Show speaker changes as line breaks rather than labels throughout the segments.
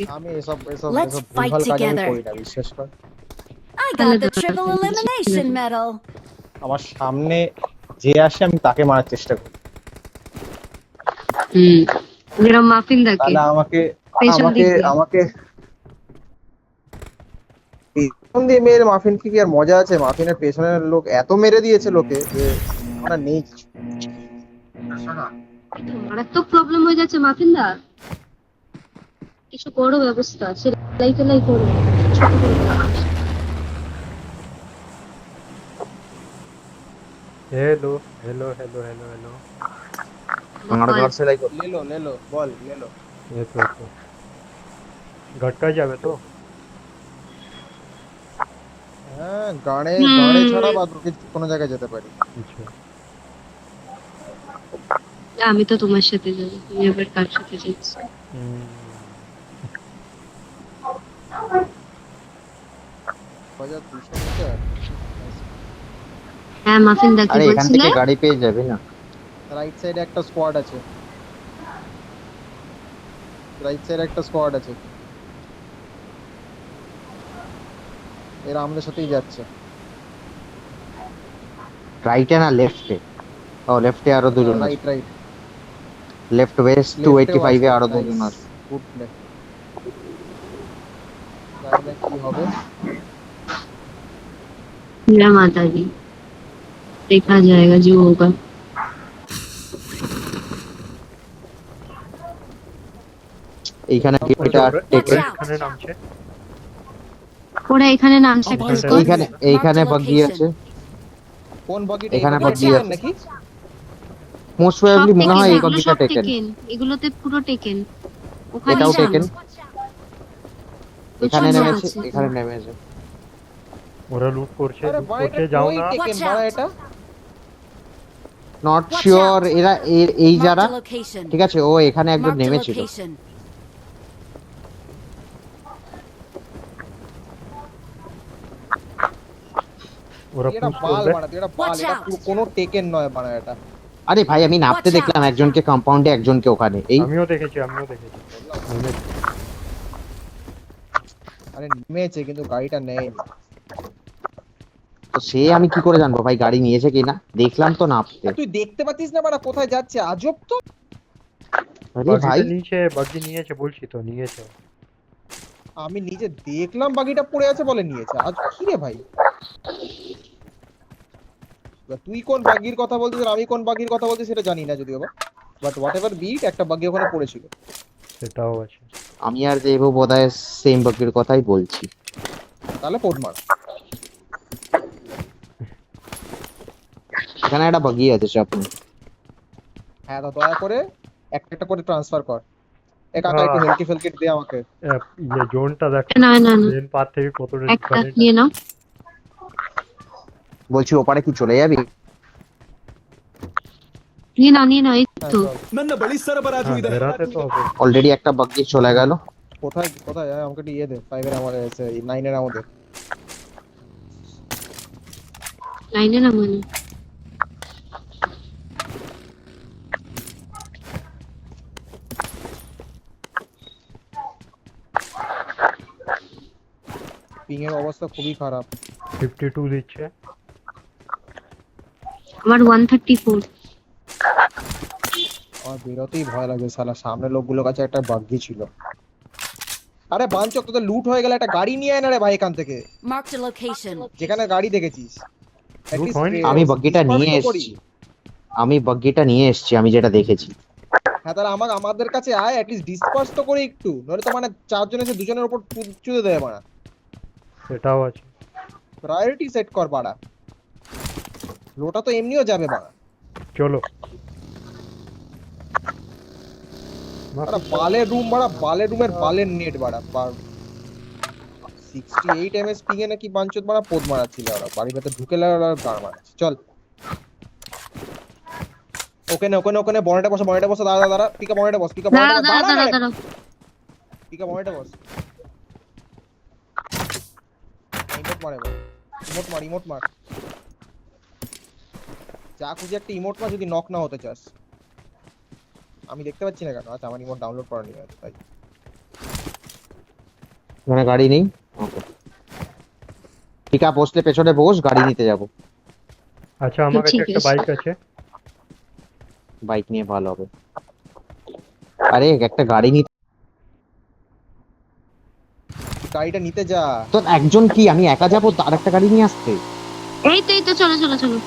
থেকে।
আমি এসব এসব
Let's
এসব
fight
ভুলভাল কাজ আমি
together.
করি না, বিশ্বাস কর।
I
তাহলে
got the
দাঁড়া,
triple elimination medal.
আমার সামনে যে আসে আমি তাকে মারার চেষ্টা করি।
যেরকম মাফিন দাকে
তাহলে আমাকে
পেছন
আমাকে
দিক দিয়ে।
আমাকে পেছন দিয়ে মেরে মাফিনকে কি আর মজা আছে? মাফিনের পেছনের লোক এত মেরে দিয়েছে লোকে যে আমরা নেই কিছু।
মারাত্মক প্রবলেম হয়ে যাচ্ছে মাফিন দা, কিছু বড় ব্যবস্থা সেলাই টেলাই করো, ছোট করে দাও।
Hello hello hello hello hello
हमारा घर से लाइक
ले लो বল ले लो।
ये तो ঘটকা যাবে তো?
হ্যাঁ, গাড়ে গাড়ে ছাড়া বাদ বাকি কোনো জায়গায় যেতে পারি।
আচ্ছা
আমি তো তোমার সাথে যাবো, তুমি আবার কার সাথে যাচ্ছ?
বাজার 200 মিটার।
হ্যাঁ মাফিন দা কি
अरे এখান
বলছিলে?
থেকে গাড়ি পেয়ে যাবে না?
রাইট সাইডে একটা স্কোয়াড আছে, রাইট সাইডে একটা স্কোয়াড আছে, এরা আমাদের সাথেই যাচ্ছে।
রাইটে না লেফটে? ও লেফটে আরো দুজন আছে।
রাইট রাইট
লেফট ওয়েস্ট 285 এ আরো দুজন আছে।
Good play. জানি না কি হবে।
जय माता दी, देखा जाएगा जो होगा।
এইখানে এটা টেকে
এখানে নামছে।
ওরা এখানে নামছে
Oh,
খোঁজ
my
কর।
এইখানে এইখানে বাগি আছে।
কোন বাকিটা?
এখানে বাকি আছে
নাকি?
মোস্ট
সব
প্রবাবলি মনে হয় এই
এগুলো
বাগিটা
সব
টেকেন।
টেকেন, এগুলোতে পুরো টেকেন। ওখানে
এটাও
যাও।
টেকেন। এখানে
প্রচুর
নেমেছে,
আছে।
এখানে নেমেছে।
ওরা লুট করছে,
আরে
লুট
ভাই
করছে,
এটা
যাও
কই
না।
টেকেন
Watch
বড়
out!
এটা?
Not
Watch
sure
out!
এরা এই যারা,
Marked a location.
ঠিক আছে ও এখানে একজন
Marked a
নেমেছিল।
location.
ওরা
এটা
পুশ
বাল
করবে।
বাড়া, এটা বাল,
Watch
এটা
out!
কোনো টেকেন নয় বাড়া এটা।
আরে ভাই আমি নাপতে
Watch out!
দেখলাম একজনকে কম্পাউন্ডে, একজনকে ওখানে। এই
আমিও দেখেছি নেমেছে।
আরে নেমেছে কিন্তু গাড়িটা নেয়নি।
তো সে আমি কি করে জানবো ভাই গাড়ি নিয়েছে কিনা? দেখলাম তো নাপতে।
আর তুই দেখতে পাচ্ছিস না বাড়া কোথায় যাচ্ছে? আজব তো।
আরে ভাই
বাগি নিয়েছে বলছি তো, নিয়েছে।
আমি নিজে দেখলাম বাকিটা পড়ে আছে বলে নিয়েছে। আজ কি রে ভাই? তুই কোন বাগির কথা বলছিস আর আমি কোন বাগির কথা বলছি সেটা জানি না যদিও, বাট হোয়াট এভার বিট, একটা বাগি ওখানে পড়েছিল।
সেটাও আছে।
আমি আর দেবো বোধহয় সেম বাকির কথাই বলছি।
তাহলে পোড মার।
এখানে একটা বাগি আছে সামনে।
হ্যাঁ, তো দয়া করে একটা একটা করে ট্রান্সফার কর। এ কাকা একটু হেলকি ফেলকিট দে আমাকে।
ইয়ে জোনটা দেখ,
না না না,
ট্রেন পার থেকে কতটা
একটা
ডিফারেন্ট।
নিয়ে নাও।
বলছি ওপারে কি চলে যাবি?
নিয়ে নাও এই
হ্যাঁ,
তো।
চল।
ನನ್ನ ಬಳಿ ಸರಬರಾಜು ಇದೆ.
বেরাতে তো হবে।
অলরেডি একটা বাগি চলে গেল।
কোথায় কোথায় যায়? আমাকে একটু ইয়ে দে, 5 এর আমাদের 9 এর আমাদের।
লাইনে না মানে
পিং এর অবস্থা খুবই খারাপ।
52 দিচ্ছে।
আমার 134।
আমার বেরোতেই ভয় লাগে শালা, সামনে লোকগুলোর কাছে একটা বাগি ছিল। আরে বাঞ্চক, তোদের লুট হয়ে গেল, একটা গাড়ি নিয়ে আয় না রে ভাই এখান থেকে,
Marked a location.
যেখানে গাড়ি দেখেছিস। At least
হয়নি?
আমি বাগিটা
disperse
নিয়ে
তো করি।
এসেছি, আমি বাগিটা নিয়ে এসেছি, আমি যেটা দেখেছি।
হ্যাঁ, তাহলে আমাদের কাছে আয়, at least disperse তো করি একটু, নইলে তো মানে চারজন এসে দুজনের উপর চুদে দেয় বাড়া।
সেটাও আছে।
প্রায়োরিটি সেট কর বাড়া, লোটা তো এমনিও যাবে বাড়া।
চলো
বাড়া বালের রুম বাড়া, বালের রুমের বালের নেট বাড়া। 68 এমএস পিং এ নাকি বাঞ্চত বাড়া পোদ মারাচ্ছিল ওরা, বাড়ির ভেতর ঢুকে লাগা গাড় মারাচ্ছে। চল ওখানে ওখানে ওখানে বনেটে বসে দাঁড়া দাঁড়া, পিকা বনেটে বস, পিকা বনেটে বস, দাঁড়া না রে,
দাঁড়াও।
পিকা বনেটে বস। ইমোট মার এবার, ইমোট মার। যা খুঁজে একটা ইমোট মার যদি নক না হতে চাস। আমি দেখতে পাচ্ছি না কেন? আচ্ছা, আমার ইমোট ডাউনলোড করা নেই তাই।
এখানে গাড়ি নেই। ওকে, ঠিক আছে, বসলে পেছনে বস, গাড়ি নিতে যাব।
আচ্ছা আমার কাছে
ঠিক
একটা
আছে।
বাইক আছে।
বাইক নিয়ে ভালো হবে। আরে একটা গাড়ি নিতে,
গাড়িটা নিতে যা।
তো একজন কি আমি একা যাবো তার একটা গাড়ি নিয়ে আসতে?
এই তো চলো চলো চলো।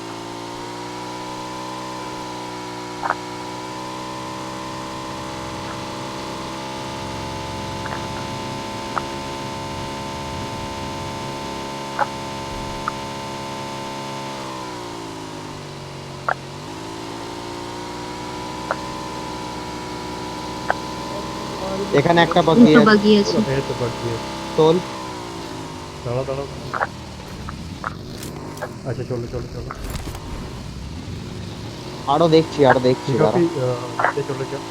এখানে একটা বাকি
দুটো
আছে,
বাগি আছে।
এই তো বাকি আছে।
তোল।
দাঁড়াও দাঁড়াও। আচ্ছা চলো চলো চলো।
আরো দেখছি
ঠিক
দাঁড়া।
আছে নিচে চলে যাও।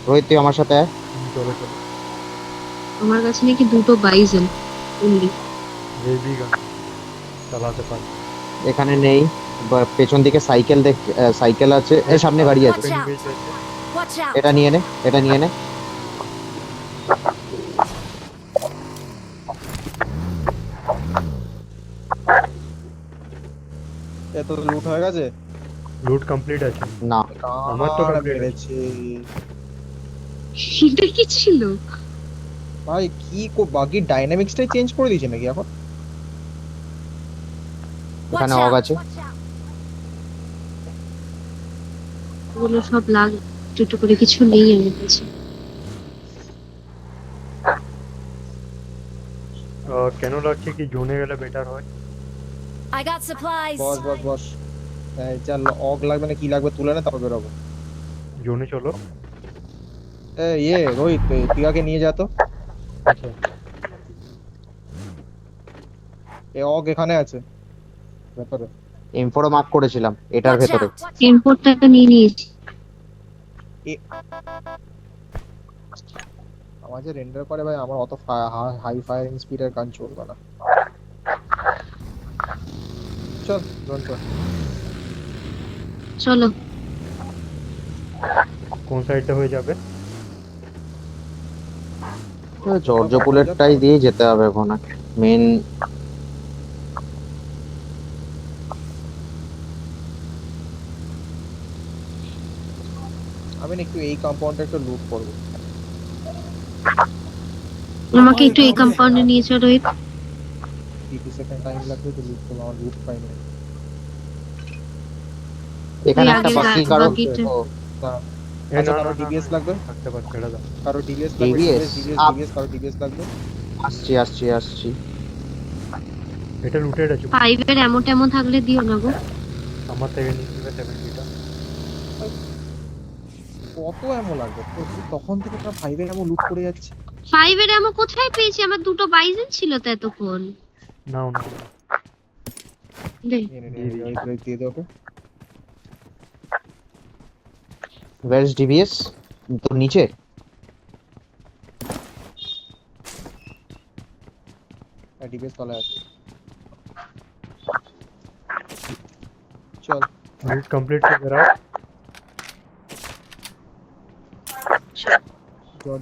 রোহিত তুই আমার সাথে আয়।
চলো চলো।
আমার কাছে নাকি দুটো বাইজন অনলি।
হেভি গান চালাতে পারি।
এখানে নেই, পেছন দিকে সাইকেল দেখ, সাইকেল আছে, এই সামনে গাড়ি আছে।
Watch out!
Engage আছে।
Watch out!
এটা নিয়ে নে, এটা নিয়ে নে।
এত লুট হয়ে গেছে।
লুট কমপ্লিট আছে।
না,
আমার তো
কার
complete
মেরেছে
এটা কি ছিল?
ভাই? কি বাকি ডাইনামিক্সটাই চেঞ্জ করে দিয়েছে নাকি এখন?
এখানে
Watch
অগ
out!
আছে।
ওগুলো সব লাগ একটু করে কিছু নেই আমার কাছে।
কেন লাগছে কি জোনে গেলে বেটার হয়?
I got supplies.
বস বস বস। এই যা অগ লাগবে না কি লাগবে তুলে নে, তারপর বেরোবো।
জোনে চলো।
রোহিত টিকাকে নিয়ে যা তো।
আচ্ছা
অগ এখানে আছে ভেতরে।
M4 মার্ক করেছিলাম এটার
Watch
ভেতরে।
out!
টেম্পোরটা নিয়ে নিয়েছি।
আমার যে রেন্ডার করে ভাই, আমার অত হাই ফায়ারিং স্পিডের গান চলবে না। চল রন কর।
চলো।
কোন সাইডটা হয়ে যাবে?
জর্জ বুলেটটাই দিয়ে যেতে হবে ওখানে মেন।
আমি না একটু এই কম্পাউন্ডটা একটু লুট করবো।
আমাকে একটু এই কম্পাউন্ডে নিয়ে চলো।
30 সেকেন্ড টাইম লাগবে তো লুট করবো, আমার লুট পাই না।
এখানে
এই
একটা
আগের
বাকি কারো।
বাকিটা।
ও,
না
না
কারো
না
ডিবিএস
না,
লাগবে,
থাকতে পারে, ছেড়ে দাও।
কারো ডিবিএস লাগবে,
DBS?
ডিবিএস কারো ডিবিএস লাগবে।
আসছি।
এটা লুটেড আছে।
5 এর এমন টেমন থাকলে দিও না গো।
আমার থেকে নিয়ে নেবে 70টা।
কত এমন লাগবে তো? তখন থেকে তার 5 এর এমন লুট করে যাচ্ছে।
5 এর এমন কোথায় পেয়েছি? আমার দুটো বাইজন ছিল তো এতক্ষণ।
নাও নাও।
দে।
দিয়ে দে ওকে।
Where is DBS? তো নিচে।
ডিবিএস তলায় আছে। চল
লুট কমপ্লিট তো বেরাও।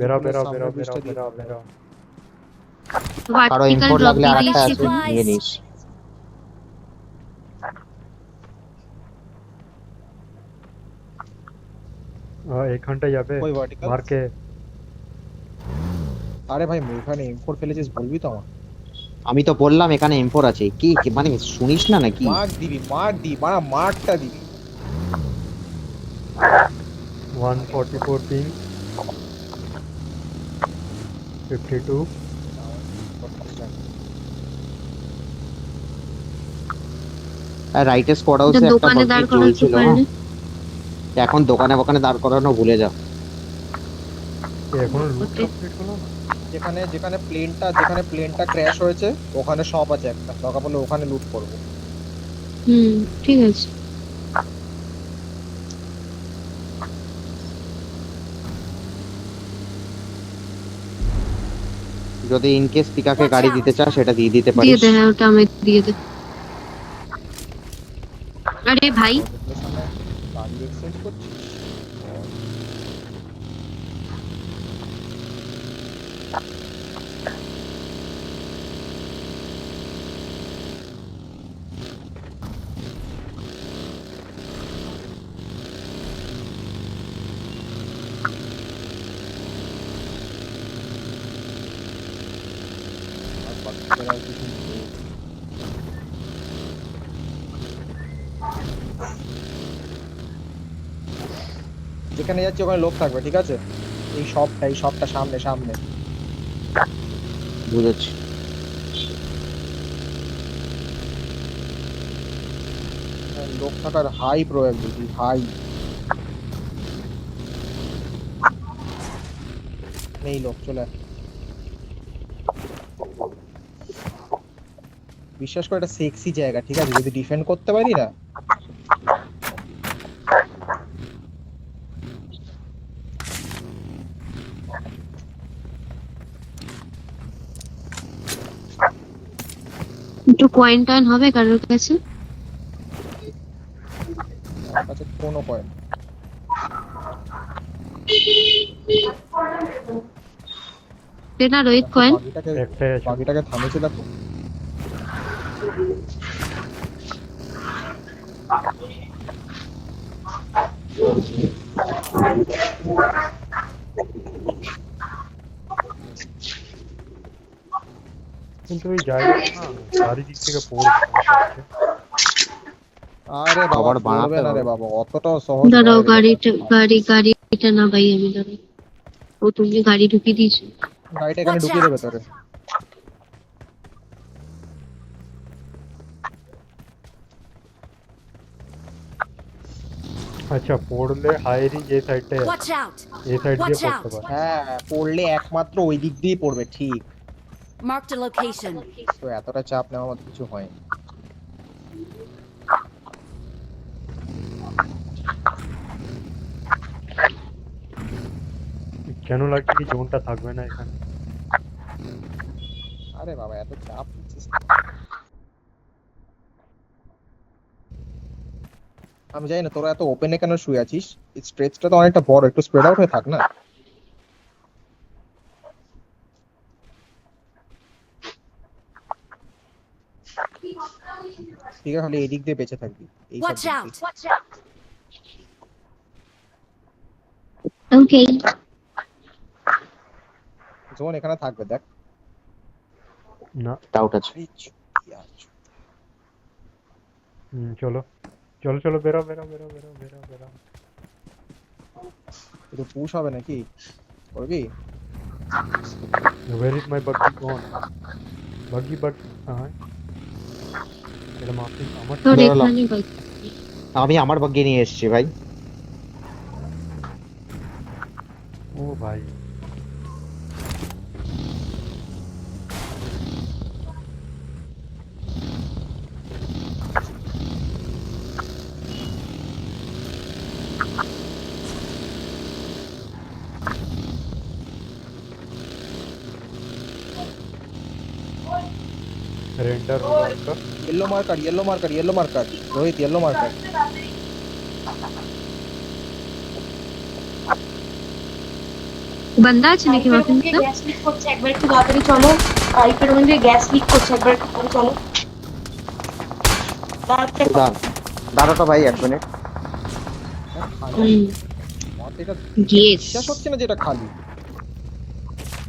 বেরাও বেরাও বেরাও বেরাও বেরাও বেরাও।
কারো
ভার্টিক্যাল
M4
ড্রপ
লাগলে
দিয়ে
আরেকটা
দিয়েছি।
আছে, নিয়ে নিস।
এখানটা যাবে
ওই ভার্টিক্যাল।
মার্কে।
আরে ভাই এখানে M4 ফেলেছিস বলবি তো আমার।
আমি তো বললাম এখানে M4 আছে, কি মানে শুনিস না নাকি?
মার্ক দিবি, মার্ক দি, মানে মার্কটা দিবি।
144 পিং 52।
আর রাইটে স্কোয়াড হাউসে
এটা
একটা
দোকানে
বাকি
দাঁড় করাতে
চলছিল।
পারলে।
এখন দোকানে দাঁড় করানো ভুলে যা।
এখনো লুট
ওকে।
কমপ্লিট হলো না।
যেখানে প্লেনটা ক্র্যাশ হয়েছে ওখানে শপ আছে একটা, দরকার পড়লে ওখানে লুট করবো।
ঠিক আছে।
যদি ইন কেস পিকাকে
Watch
গাড়ি
out!
দিতে চাস সেটা দিয়ে দিতে
দিয়ে
পারিস।
দে, হ্যাঁ ওটা আমি দিয়ে দে। আরে ভাই
হোটেলের সামনে গাড়ি এক্সচেঞ্জ করছিস? আর বাচ্চারা আর কিছু নেই। যেখানে যাচ্ছি ওখানে লোক থাকবে, ঠিক আছে? এই শপটা সামনে সামনে।
বুঝেছি।
লোক থাকার হাই প্রবাবিলিটি, হাই। নেই লোক, চলে আয়। বিশ্বাস করে এটা সেক্সি জায়গা, ঠিক আছে? যদি ডিফেন্ড করতে পারি না,
একটু কয়েন টয়েন হবে কারোর কাছে?
আমার কাছে কোনো পয়েন্ট।
না রোহিত কয়েন?
একটাই আছে।
বাকিটাকে থামিয়েছে দেখো।
কিন্তু ওই জায়গাটা না চারিদিক থেকে পড়ে যাচ্ছে।
আরে বাবা,
আবার বানাতে
পড়বে না রে
হবে।
বাবা, অতটাও সহজ
দাঁড়াও,
নয় রে।
গাড়িটা না ভাই, আমি দাঁড়াই। ও তুমি গাড়ি ঢুকিয়ে দিয়েছো?
গাড়িটা এখানে
Watch
ঢুকিয়ে দেবে
out!
তোরে।
আচ্ছা পড়লে হায়ারিং এই সাইডটাই আছে,
Watch out!
এই সাইড দিয়ে
Watch
পড়তে
out!
পারে।
হ্যাঁ, পড়লে একমাত্র ওই দিক দিয়েই পড়বে, ঠিক।
Marked a location.
তো এতটা চাপ নেওয়ার মতো কিছু হয়নি।
কেন লাগছে কি জোনটা থাকবে না এখানে?
আরে বাবা, এত চাপ নিচ্ছিস। আমি জানি না তোরা এত ওপেনে কেন শুয়ে আছিস। এই স্ট্রেচটা তো অনেকটা বড়, একটু স্প্রেড আউট হয়ে থাক না। ঠিক আছে, খালি এদিক দিয়ে বেঁচে থাকবি, এই সব
Watch
দিক
out!
দিয়ে।
ওকে।
জোন এখানে থাকবে, দেখ।
না
ডাউট আছে।
আরে চুপি আছো।
চলো চলো চলো, বেরো বেরো বেরো বেরো বেরো বেরো।
এটা পুশ হবে নাকি? করবি?
Where is my buggy gone? Buggy হ্যাঁ এটা মাফি আমার।
তোর
বেরোলাম।
এখানে ভাই।
আমি আমার বাগ্যে নিয়ে এসেছি ভাই।
ও ভাই रेंडर होगा उसका।
Yellow marker, yellow marker, yellow marker. Rohit, yellow marker.
বান্দা আছে নাকি মাফিনটা?
গ্যাস লিক করছে, একবার একটু তাড়াতাড়ি চলো। পাইপের মধ্যে গ্যাস লিক করছে, একবার একটু তাড়াতাড়ি চলো।
দাঁড়াটা ভাই 1 মিনিট।
আমার তো এটা
Yes.
বিশ্বাস হচ্ছে না যে এটা খালি।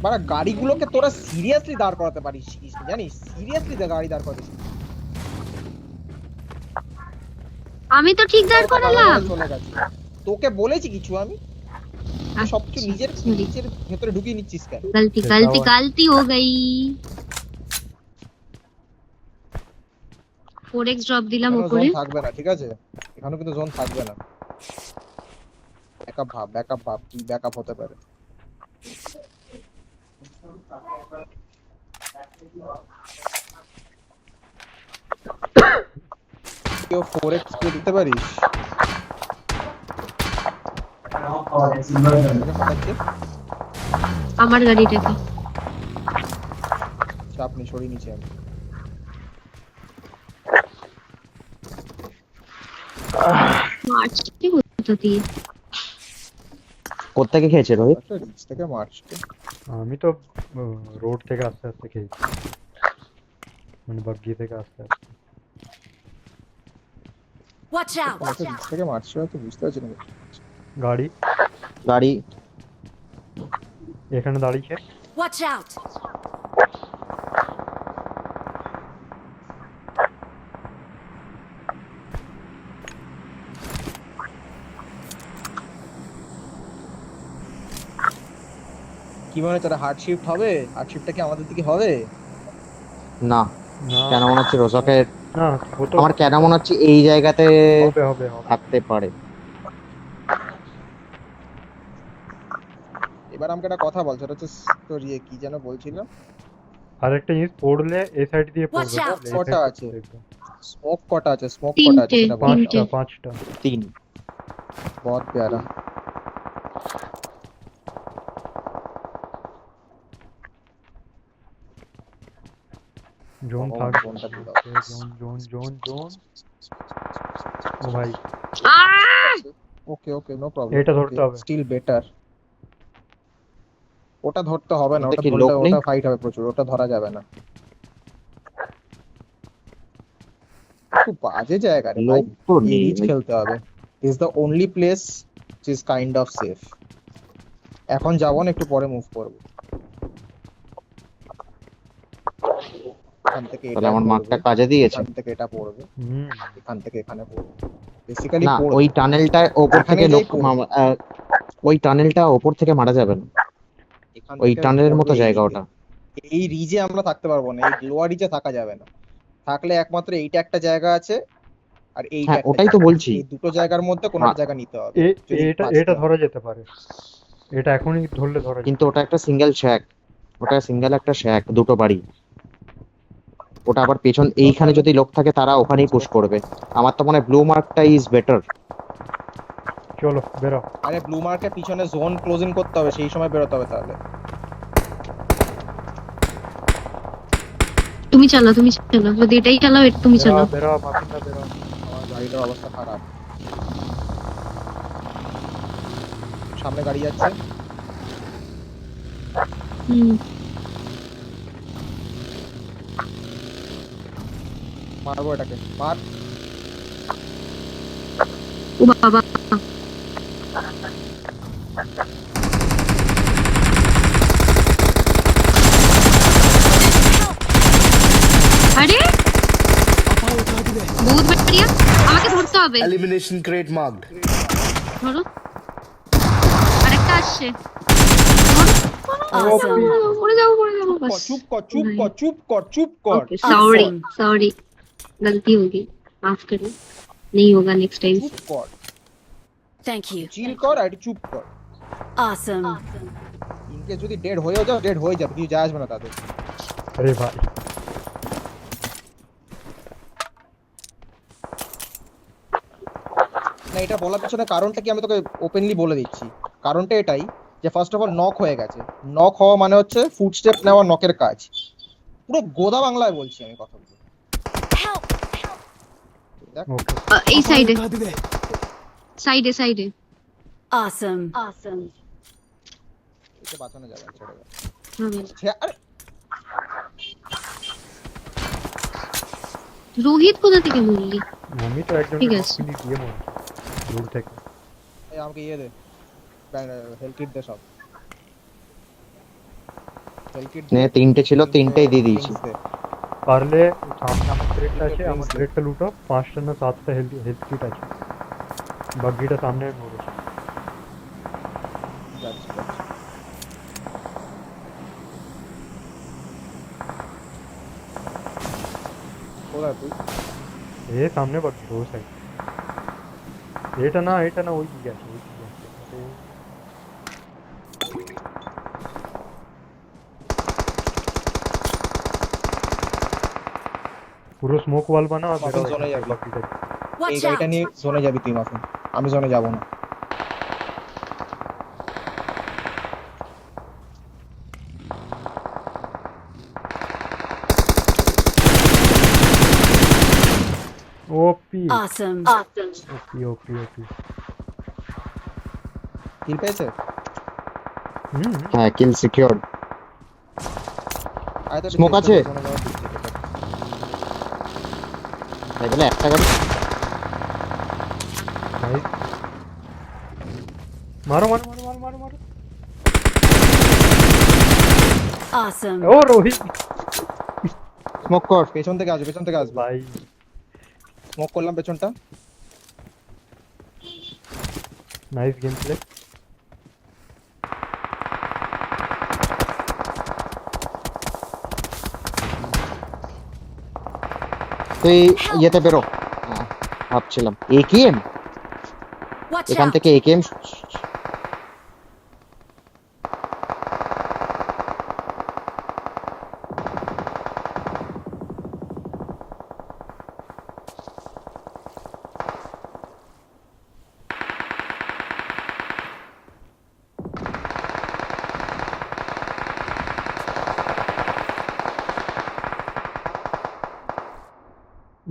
মানে গাড়িগুলোকে তোরা সিরিয়াসলি দাঁড় করাতে পারিস, জানিস? সিরিয়াসলি গাড়ি দাঁড় করাতে শিখিস।
আমি তো ঠিক দাঁড় করালাম।
চলে গেছে। তোকে বলেছি কিছু আমি? তুই সবকিছু নিজের
sorry.
নিজের ভেতরে ঢুকিয়ে নিচ্ছিস কেন?
गलती हो गई। 4x ড্রপ দিলাম
এখানে
উপরে।
জোন থাকবে না, ঠিক আছে? এখানে কিন্তু জোন থাকবে না। ব্যাকআপ ভাব কি ব্যাকআপ হতে পারে। কেউ 4x কে দিতে পারিস?
আমার গাড়িটাকে
চাপ নেই, সরিয়ে নিচ্ছি আমি।
মারছে কোথা দিয়ে?
কোত্থেকে খেয়েছে রোহিত?
একটা রিচ থেকে মারছে।
আমি তো রোড থেকে আস্তে আস্তে খেয়েছি, মানে বাগ্গি থেকে আস্তে আস্তে।
Watch out!
একটা রিচ থেকে মারছে তো বুঝতে পারছি না।
গাড়ি
গাড়ি
এখানে দাঁড়িয়েছে।
Watch out!
কি মনে হচ্ছে হার্ড শিফট হবে? হার্ড শিফটটা কি আমাদের দিকে হবে?
না,
না
কেন মনে হচ্ছে রোজাকের,
না, ও তো
আমার কেন মনে হচ্ছে এই জায়গাতে
হবে হবে হবে।
থাকতে পারে।
এবার আমাকে একটা কথা বল, সেটা হচ্ছে তোর ইয়ে কি যেন বলছিলাম,
আরেকটা জিনিস পড়লে এই সাইড দিয়ে
Watch
পড়বে,
out!
এই
কটা
side
আছে?
দেখবে।
স্মোক কটা আছে? স্মোক কটা আছে
তিনটে।
সেটা বল।
তিনটে।
পাঁচটা।
3।
बहुत प्यारा।
জোন
ও,
থাকবে।
জোনটা দিয়ে দাও।
Zone zone zone zone. ও ভাই,
ওকে ওকে, নো প্রবলেম।
এটা ধরতে হবে।
Still better. ওটা ধরতে হবে না,
ওটা
ওটা
কি
ধরলে
লোক নেই?
ওটা ফাইট হবে প্রচুর, ওটা ধরা যাবে না। খুব বাজে জায়গা রে ভাই,
লোক তো নেই
রিচ
ভাই।
খেলতে হবে। Is the only place which is kind of safe। এখন যাবো না, একটু পরে মুভ করব। এখান থেকে
তাহলে
এটা
আমার
পড়বে,
মার্কটা কাজে দিয়েছে।
এখান থেকে এটা পড়বে,
হুম,
এখান থেকে এখানে পড়বে, বেসিক্যালি
না,
পড়বে।
ওই টানেলটা ওপর
এখানে
থেকে
যেই পড়বে।
ওই টানেলটা ওপর থেকে মারা যাবে না,
এখান
ওই
থেকে
টানেলের
পড়বে
মতো
এই
জায়গা
দিকে।
ওটা।
এই রিজে আমরা থাকতে পারবো না, এই লোয়ার রিজে থাকা যাবে না। থাকলে একমাত্র এইটা একটা জায়গা আছে, আর এইটা
হ্যাঁ,
একটা
ওটাই তো
জায়গা।
বলছি।
এই দুটো জায়গার মধ্যে কোনো একটা জায়গা নিতে হবে যদি
এটা
বাঁচতে
এটা
হয়।
ধরা যেতে পারে, এটা এখনই ধরলে ধরা যেতে
কিন্তু ওটা একটা সিঙ্গেল শ্যাক, ওটা সিঙ্গেল একটা শ্যাক, দুটো বাড়ি। ওটা আবার পেছন এইখানে যদি লোক থাকে তারা ওখানেই পুশ করবে। আমার তো মনে হয় ব্লু মার্কটা ইজ বেটার।
চলো বেরো।
আরে ব্লু মার্কের পিছনে জোন ক্লোজিং করতে হবে, সেই সময় বেরোতে হবে। তাহলে
তুমি চালাও, তুমি চালাও, যদি এটাই চালাও এটা তুমি
বেরো
চালাও।
বেরো মাফিনদা বেরো।
আমার গাড়িটার অবস্থা খারাপ। সামনে গাড়ি যাচ্ছে,
হুম।
মারবো এটাকে, মার।
ও বাবা, আরে বহুত বাড়িয়া, আমাকে ধরতে হবে।
Elimination crate marked.
ধরো, আরেকটা আসছে।
Awesome.
পড়ে যাবো পড়ে যাবো, বাস।
চুপ কর চুপ কর চুপ কর চুপ কর
सॉरी
Awesome.
सॉरी, गलती होगी, माफ करना, नहीं होगा नेक्स्ट टाइम।
চুপ কর,
Thank you.
চিল কর আর একটু চুপ কর।
Awesome.
ইনকে যদি ডেড হয়েও যাও, ডেড হয়ে যাবে, কিছু যায় আসবে না তাদের।
আরে ভাই,
না, এটা বলার পিছনে কারণটা কি আমি তোকে ওপেনলি বলে দিচ্ছি। কারণটা এটাই যে ফার্স্ট অফ অল নক হয়ে গেছে। নক হওয়া মানে হচ্ছে ফুটস্টেপ নেওয়া, নকের কাজ। পুরো গোদা বাংলায় বলছি আমি কথাগুলো।
Help!
ওকে
এই সাইডে সাইডে সাইডে।
Awesome. Awesome.
একে বাঁচানো যাবে না, ছেড়ে দাও। আরে
রোহিত কোথা থেকে বললি?
আমি তো একজন
ঠিক আছে।
মাফিনি দিয়ে মনে দূর থেকে।
এই আমাকে ইয়ে দে, হেলথ কিট দে, সব হেলথ কিট
নে, 3টে ছিল, 3টেই দিয়ে দিয়েছি।
পারলে সামনে আমার ক্রেটটা আছে, আমার ক্রেটটা লুটো। 5টা না 7টা হেলথ কিট আছে, বাগিটা সামনে মোড়ে।
কোথায় তুই?
এ সামনে বাগি ও সাইড। এটা না ওই দিকে আছে, ওই দিকে আছে। পুরো স্মোক ওয়াল বানাও আর
মাফিন জোনে যাবি।
বাকিটা।
এই
Watch
গাড়িটা
out.
নিয়ে জোনে যাবি তুই মাফিন, আমি জোনে যাবো না।
ওপি
Awesome. Awesome.
ওপি ওপি ওপি।
কিল পেয়েছে?
হ্যাঁ কিল সিকিউরড।
আয় তো
Smoke আছে?
চেষ্টা করবো না, দিচ্ছি তোকে।
তাই বলে একটা গাড়ি
नाइस मारो मारो मारो मारो मारो मारो
Awesome.
ओ रोहित
স্মোক কর।
পেছন থেকে আসবে, পেছন থেকে আসবে।
भाई
স্মোক করলাম পেছনটা।
नाइस गेम प्ले
তুই ইয়েতে বেরো। ভাবছিলাম একেএম,
Watch
এখান
out.
থেকে একেএম।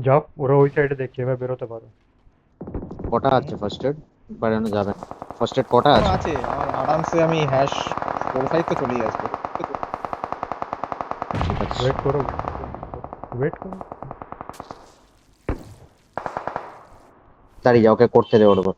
যাও ওরা ওই সাইডে দেখছে এবার বেরোতে পারো
কটা আছে ফার্স্ট এড? বাড়ানো যাবে না। ফার্স্ট এড কটা
আমার
আছে?
আছে, আমার আরামসে আমি হ্যাশ 4-5 তো চলেই আসবে।
ঠিক আছে।
ওয়েট করো ওয়েট করো
দাঁড়িয়ে যা, ওকে করতে দে ওর উপর।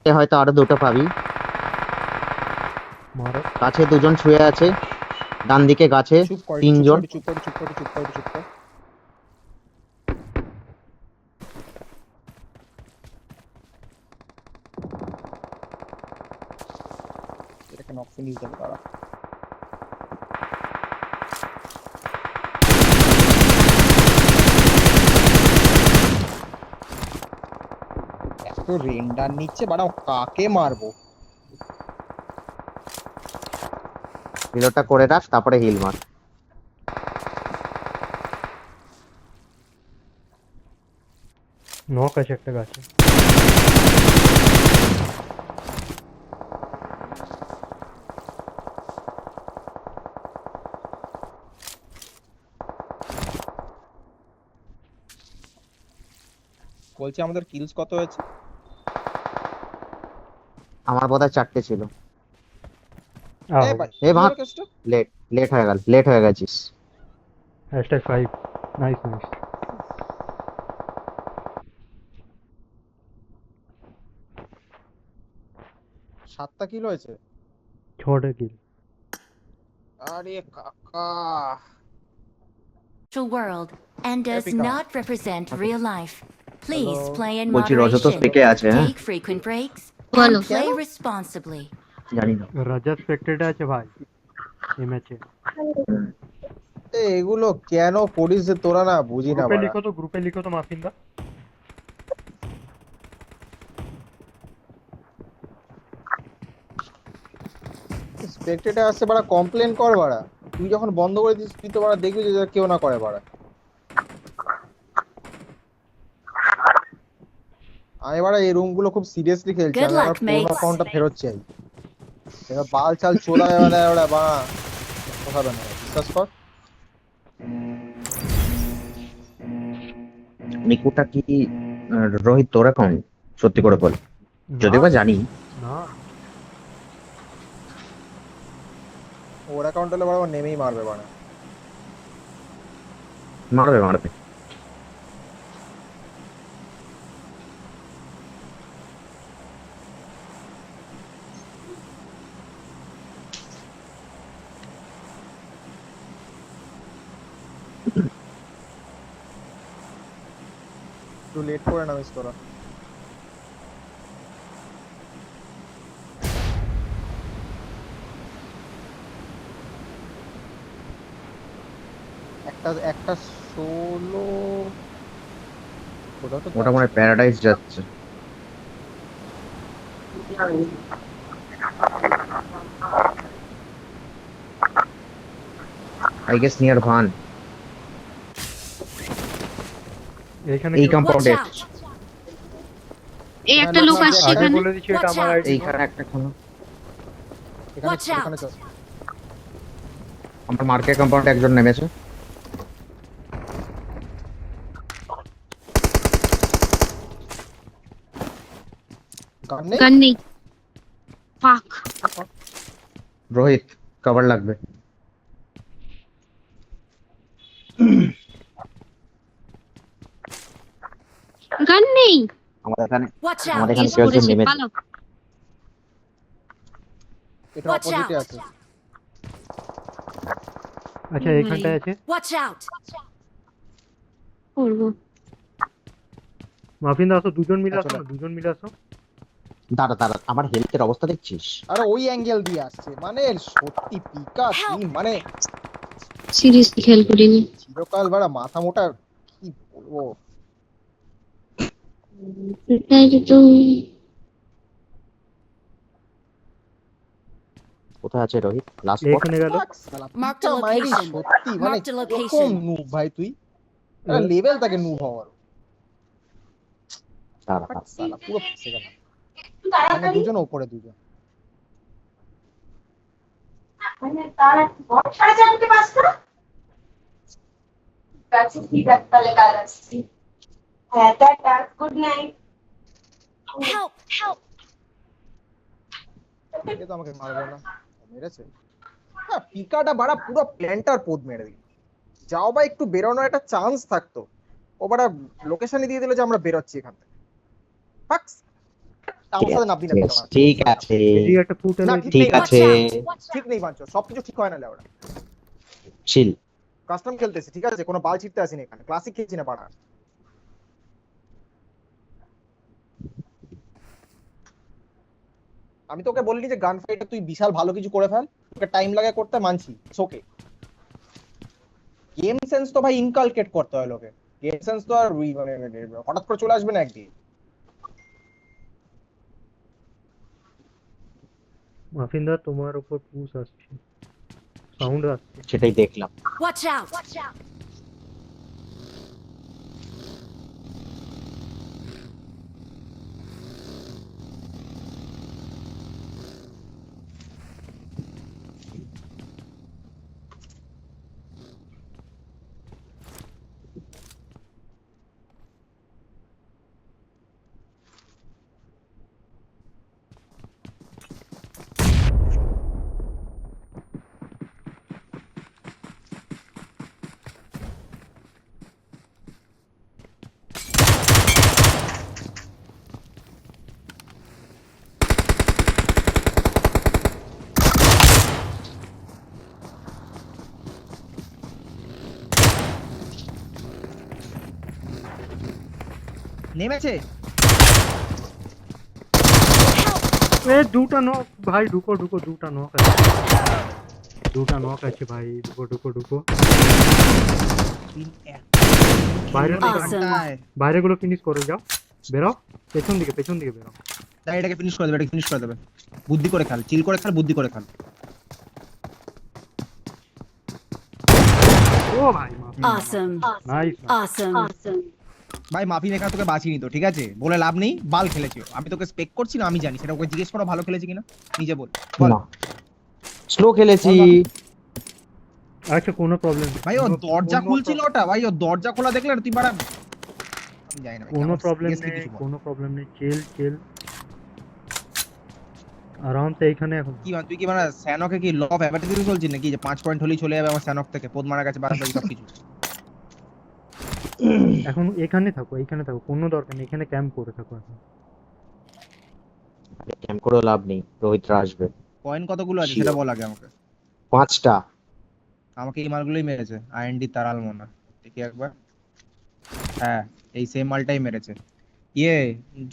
এ হয়তো আরো দুটো পাবি।
মারো
কাছে দুজন শুয়ে আছে, ডান দিকে গাছে
চুপ কর,
তিনজন।
চুপ কর, চুপ কর, চুপ কর, চুপ কর। এটাকে নক ফিনিশ দেবো তারা। এত রেন্ডার নিচ্ছে বাড়া, কাকে মারবো?
রিলোডটা করে রাখ, তারপরে হিল মার।
নক আছে একটা গাছে
বলছি আমাদের কিলস কত হয়েছে?
আমার বোধহয় 4টে ছিল।
এ ভাই,
এ ভাগ।
কি হলো কেসটা?
লেট লেট হয়ে গেল, লেট হয়ে গেছিস।
#5 নাইস নাইস
7টা কিল হয়েছে।
6 কিল
আরে কাকা,
Virtual world and does
Epica.
not represent real life. Please
Hello.
play in
বলছি রজত
moderation.
স্পেকে আছে, হ্যাঁ?
Take frequent breaks
বলো।
and play responsibly.
জানি না।
রাজা স্পেক্টেড আছে ভাই এই ম্যাচে
এগুলো কেন করিস যে তোরা, না বুঝি না বাড়া।
গ্রুপে লিখো তো মাফিন্দা
স্পেক্টেটে আসছে বাড়া, কমপ্লেন কর বাড়া। তুই যখন বন্ধ করে দিস তুই তো বাড়া দেখবি যে কেউ না করে বাড়া। আমি বাড়া এই রুম গুলো খুব সিরিয়াসলি খেলছি,
Good
আমি আমার
luck,
পুরোনো
mates.
অ্যাকাউন্টটা ফেরত চাই। এবার বাল চাল চোদা বেলা ওরা বাড়া কথা না, বিশ্বাস কর।
নিকুটা কি রোহিত তোর অ্যাকাউন্ট? সত্যি করে বল, যদিও বা জানি।
না
ওর অ্যাকাউন্ট হলে বাড়া ও নেমেই মারবে বাড়া।
মারবে মারবে।
একটু লেট করে নামিস তোরা। একটা ষোলো
ওটা মনে হয় প্যারাডাইস যাচ্ছে। আই গেস নিয়ার ভান।
এইখানে
এই
কেউ-
কম্পাউন্ডে
Watch out.
এই একটা লোক আসছে
আগে
এখানে।
বলে দিচ্ছি এটা আমার আইডি।
এইখানে একটা কোনো
এখানে
Watch out!
এখানে চল।
আমার মার্কেট কম্পাউন্ডে একজন নেমেছে।
গান নেই?
গান নেই। ফাক।
রোহিত কভার লাগবে।
গান নেই।
আমাদের এখানে
Watch
আমাদের
out!
এখানে
কেস
কেউ একজন
করেছে,
নেমেছে।
পালাও।
এটা
Watch
অপোজিটে
out!
আছে।
আচ্ছা এখানটায় আছে।
Watch out!
করবো।
মাফিন দা আসো, দুজন মিলে আসো
আচ্ছা,
না, দুজন মিলে আসো।
দাঁড়া দাঁড়া, আমার হেলথের অবস্থা দেখছিস?
আরে ওই অ্যাঙ্গেল দিয়ে আসছে, মানে সত্যি পিকা
Help!
টিম, মানে
সিরিয়াসলি খেয়াল করিনি।
চিরকাল বাড়া মাথা মোটা, কি বলবো।
এটাই তো
কোথায় আছে রোহিত? Last spot.
এখানে গেল।
ফাক শালা,
Mark
পিকা
the
মাইরি
location.
সত্যি, মানে
Mark the
কিরকম
location.
নুব ভাই তুই, লেভেল তাকে নুব হওয়ার।
দাঁড়া
ফাক শালা, পুরো ফেসে গেল।
একটু
মানে
তাড়াতাড়ি
দুজন উপরে দুজন।
মানে তার 4:30 বাজতা কাছে ঠিক আছে, তাহলে কাল আসছি। হ্যাঁ tata, good night.
Help! Help!
এ তো আমাকে মারবে না, মেরেছে। হ্যাঁ পিকাটা বাড়া পুরো প্ল্যান্টার পোদ মেরে দিল। যাও বা একটু বেরোনোর একটা চান্স থাকতো, ও বাড়া লোকেশনই দিয়ে দিল যে আমরা বেরোচ্ছি এখান থেকে। ফাক, আমার সাথে নাববি না পিকা।
ঠিক আছে,
এদিকে একটা ফুট
না,
এলো।
ঠিক
ঠিক
নেই,
আছে,
ঠিক নেই বাঞ্চ, সবকিছু ঠিক হয় না লেওড়া।
চিল।
কাস্টম খেলতেছি ঠিক আছে, কোনো বাল ছিটতে আসিনি এখানে, ক্লাসিক খেলছি না পাড়া। আমি তোকে বললি যে গান ফাইটে তুই বিশাল ভালো কিছু করে ফেল, তোকে টাইম লাগে করতে, মানছি, ওকে। গেম সেন্স তো ভাই ইনকালকেট করতে হয় লোকে, গেম সেন্স তো আর মানে হঠাৎ করে চলে আসবে না একদিন।
মাফিন দা তোমার উপর পুশ আসছে, সাউন্ড আসছে।
সেটাই দেখলাম।
Watch out!
নেমেছে।
এ দুটা নক ভাই, ঢুকো ঢুকো, দুটা নক আছে, দুটা নক আছে ভাই, ঢুকো ঢুকো ঢুকো। বাইরে
Awesome.
বাইরে গুলো ফিনিশ করে যাও, বেরো পেছন দিকে, পেছন দিকে বেরো।
তাই এটাকে ফিনিশ করে দেবে, এটাকে ফিনিশ করে দেবে। বুদ্ধি করে খেল, চিল করে খেল, বুদ্ধি করে খেল।
ও ভাই
Awesome!
নাইস।
Awesome!
ভাই মাফিন এখানে তোকে বাঁচিনি তো, ঠিক আছে, বলে লাভ নেই, বাল খেলেছি ও। আমি তোকে স্পেক করছি না, আমি জানি সেটা, ওকে জিজ্ঞেস করো ভালো খেলেছে কিনা, নিজে বল। বল।
না, স্লো খেলেছি।
আচ্ছা কোনো প্রবলেম নেই
ভাই ও দরজা খুলছিল ওটা, ভাই ও দরজা খোলা দেখলে তুই বাড়া, আমি জানি না ভাই,
কোনো
আমার
প্রবলেম
seriously
নেই,
কিছু বল।
কোনো প্রবলেম নেই, চিল চিল আরামসে এইখানে এখন।
কি মানে তুই কি মানে স্যানকে কি ল অফ অ্যাভারেজ চলছিস নাকি, যে 5 পয়েন্ট হলেই চলে যাবে আমার স্যানক থেকে, পোদ মারা গেছে বাড়াবাড়ি সব কিছু।
এখন এখানে থাকো, এখানে থাকো, কোনো দরকার নেই, এখানে ক্যাম্প করে থাকো এখন।
ক্যাম্প করেও লাভ নেই, রোহিতরা আসবে।
পয়েন্ট কতগুলো আছে
Sure.
সেটা বল আগে আমাকে।
5টা।
আমাকে এই মালগুলোই মেরেছে, আইএনডি তারাল মনে হয়। দেখি একবার, হ্যাঁ এই সেম মালটাই মেরেছে। ইয়ে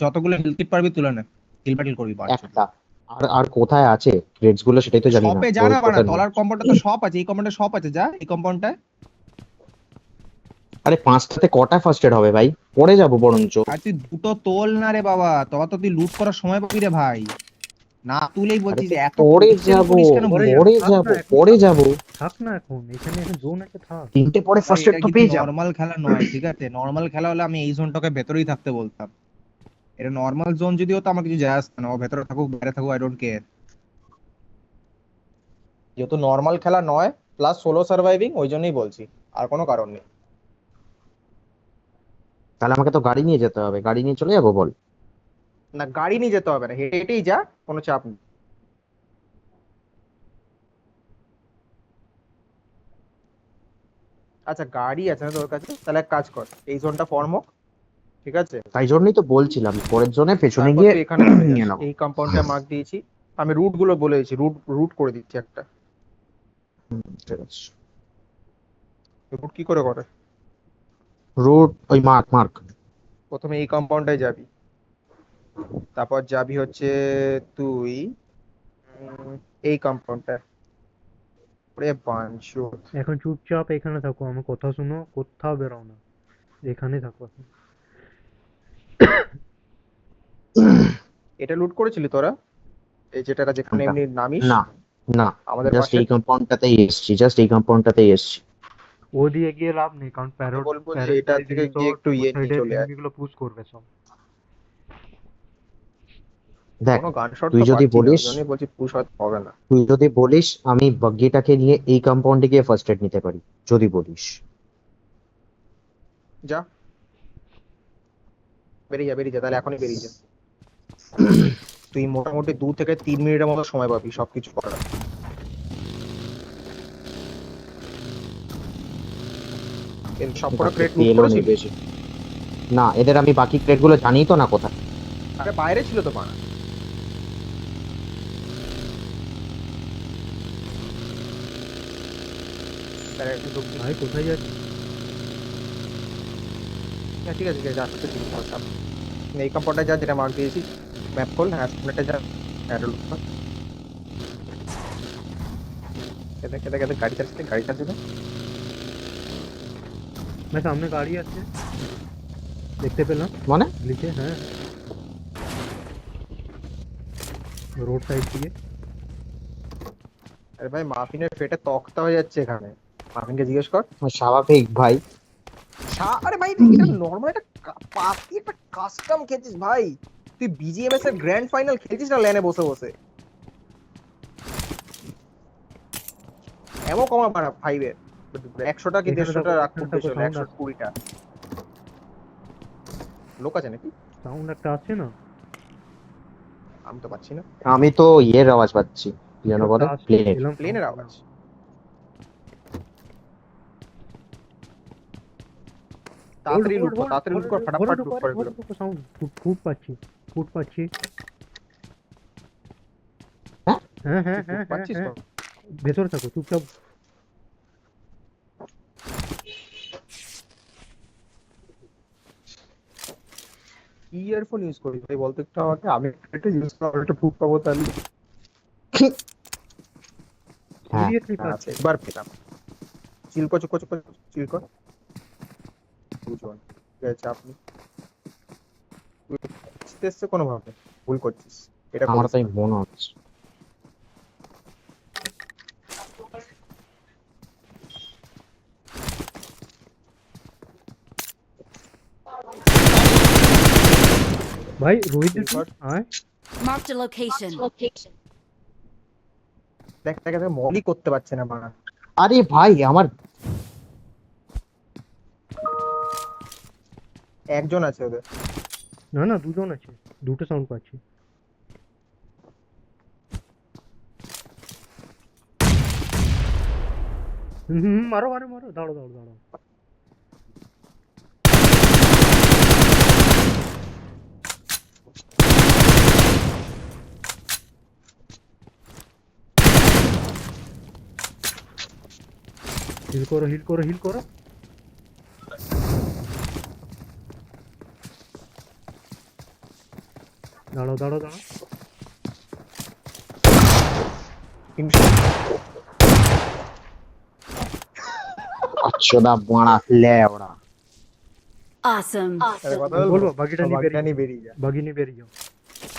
যতগুলো হিল কিট পারবি তুলে নে, হিল ব্যাটল করবি বাড়ছে।
একটা। আর আর কোথায় আছে ক্রেডস গুলো সেটাই তো জানি না।
শপে যা না
রোহিত
বাড়া,
কোথায়
তলার কম্পাউন্ডে তো শপ আছে, এই কম্পাউন্ডে শপ আছে, যা এই কম্পাউন্ডটায়।
আরে 5টাতে কটা ফার্স্ট এড হবে ভাই? পরে যাবো বরঞ্চ।
আর তুই দুটো তোল না রে বাবা, তবে তো তুই লুট করার সময় পাবি রে ভাই। না তুলেই বলছিস
আরে
এত
পরে
pixel
যাবো,
করিস কেন
পরে
বুঝি?
পরে যাবো, পরে যাবো।
থাক না এখন, এখানে এখন জোন আছে, থাক।
3টে পরে ফার্স্ট এড তো পেয়ে যাবো।
নরমাল খেলা নয়, ঠিক আছে, নরমাল খেলা হলে আমি এই জোনটাকে ভেতরেই থাকতে বলতাম। এটা নর্মাল জোন যদি হতো আমার কিছু যায় আসতো না, ও ভেতরে থাকুক বাইরে থাকুক আই ডোন্ট কেয়ার। যেহেতু নর্মাল খেলা নয় প্লাস সোলো সার্ভাইভিং, ওই জন্যই বলছি, আর কোনো কারণ নেই।
তাহলে আমাকে তো গাড়ি নিয়ে যেতে হবে, গাড়ি নিয়ে চলে যাবো বল?
না গাড়ি নিয়ে যেতে হবে না, হেঁটে হেঁটেই যা, কোনো চাপ নেই। আচ্ছা গাড়ি আছে না তোর কাছে, তাহলে এক কাজ কর, এই জোনটা ফর্ম হোক, ঠিক আছে?
তাই জন্যই তো বলছিলাম পরের জনে পেছনে
তারপর
গিয়ে
তুই এখানে চলে
নিয়ে
যাস।
নেবো।
এই কম্পাউন্ডটা মার্ক দিয়েছি, আমি রুট গুলো বলে দিচ্ছি, রুট রুট করে দিচ্ছি একটা।
ঠিক আছে,
রুট কি করে করে?
রুট ওই মার্ক মার্ক।
প্রথমে এই কম্পাউন্ডটায় যাবি, তারপর যাবি হচ্ছে তুই এই কম্পাউন্ডটা। ওরে বাঞ্চোত,
এখন চুপচাপ এখানে থাকো, আমার কথা শুনো, কোথাও বেরো না, এখানে থাকো এখন।
এটা লুট করেছিলি তোরা? এই যেটা যেখানে
কোনটা?
এমনি নামিস
না না,
আমাদের
জাস্ট
পাশে?
এই কম্পাউন্ডটাতেই এসছি, জাস্ট এই কম্পাউন্ডটাতেই এসছি।
ও দিয়ে গিয়ে লাভ নেই, কারণ
বলবো যে এটা থেকে গিয়ে একটু ইয়ে নিয়ে চলে আয়।
গুলো পুশ করবে সব।
দেখ,
কোনো গান শট
তুই
তো
যদি
পাচ্ছি না, ওই
বলিস,
জন্যই বলছি পুশ হয়তো হবে না।
তুই যদি বলিস আমি বাগ্গিটাকে নিয়ে এই কম্পাউন্ডে গিয়ে ফার্স্ট এড নিতে পারি, যদি বলিস।
যা বেরিয়ে যা, বেরিয়ে যা, তাহলে এখনই বেরিয়ে যা। তুই মোটামুটি 2 থেকে 3 মিনিটের মতো সময় পাবি সবকিছু করার। এর সবকটা ক্রেট লুট
তেলও নেই
করেছিস?
বেশি। না, এদের আমি বাকি ক্রেট গুলো জানি তো না কোথায়।
আরে বাইরে ছিল তো বানা। তাহলে একটু ঢুকবি।
ভাই কোথায় যাচ্ছি?
হ্যাঁ ঠিক আছে ঠিক আছে, আসতে ঠিক আছে। এই কম্পাউন্ডে যা, যেটা মার্ক দিয়েছি, ম্যাপ খোল, হ্যাঁ সামনেটা যা, অ্যারো লুট কর। কেটে কেটে কেটে গাড়ি চালাচ্ছে, গাড়ি চালাচ্ছে না?
না, সামনে গাড়ি আছে, দেখতে পেলাম
মানে
নিচে, হ্যাঁ রোড সাইড দিয়ে।
আরে ভাই মাফিনের পেটে তক্তা হয়ে যাচ্ছে এখানে, মাফিনকে জিজ্ঞেস কর।
স্বাভাবিক ভাই।
আরে ভাই এটা নরমাল একটা পাতি একটা কাস্টম খেলছিস ভাই, তুই বিজিএমএস এর গ্র্যান্ড ফাইনাল খেলছিস না ল্যানে বসে বসে। এমন কমা মারা 5 এর 100টা কি
এখানে
150টা
দেখো,
রাখ
এখানে
করতে
দেখো,
চলে,
sound
120টা লোক আছে নাকি?
সাউন্ড একটা আসছে না?
আমি তো পাচ্ছি না।
আমি তো ইয়ের আওয়াজ পাচ্ছি, কি যেন বলে,
আসছে,
প্লেন।
এলাম
প্লেনের আওয়াজ। তাড়াতাড়ি লুট কর, তাড়াতাড়ি লুট কর, ফটাফট লুট করে ফেলো।
সাউন্ড ফুট পাচ্ছি, ফুট পাচ্ছি।
হ্যাঁ?
হ্যাঁ হ্যাঁ হ্যাঁ হ্যাঁ
পাচ্ছিস তো?
হ্যাঁ, ভেতরে থাকো চুপচাপ।
কি ইয়ারফোন ইউজ করিস ভাই বলতো একটু আমাকে, আমি একটা ইউজ করব, একটা ফুট পাবো তাহলে।
হ্যাঁ
সিরিয়াসলি
আচ্ছা এবার পেলাম। চিল কর, চুপ কর, চুপ কর, চিল কর। বুঝুন ঠিক আছে, আপনি বুঝতে কোনো ভাবে ভুল করছিস, এটা
আমার
করিস
তাই
না।
মনে হচ্ছে।
ভাই রোহিত
Silver.
আয়।
Marked a location.
দেখ দেখ দেখ, মলি করতে পারছে না বানা।
আরে ভাই আমার
একজন আছে ওদের।
না না, দুজন আছে, দুটো সাউন্ড পাচ্ছি। মারো মারো মারো, দাঁড়ো দাঁড়ো দাঁড়ো। হিল করো হিল করো হিল করো। দাঁড়াও দাঁড়াও দাঁড়াও।
আচ্ছা দা বাড়া লে ওরা।
Awesome.
আরে কথা
বলবো বাকিটা নিয়ে
বাকিটা নিয়ে
বেরিয়ে
বেরিয়ে যা।
বাগি নিয়ে বেরিয়ে যাও,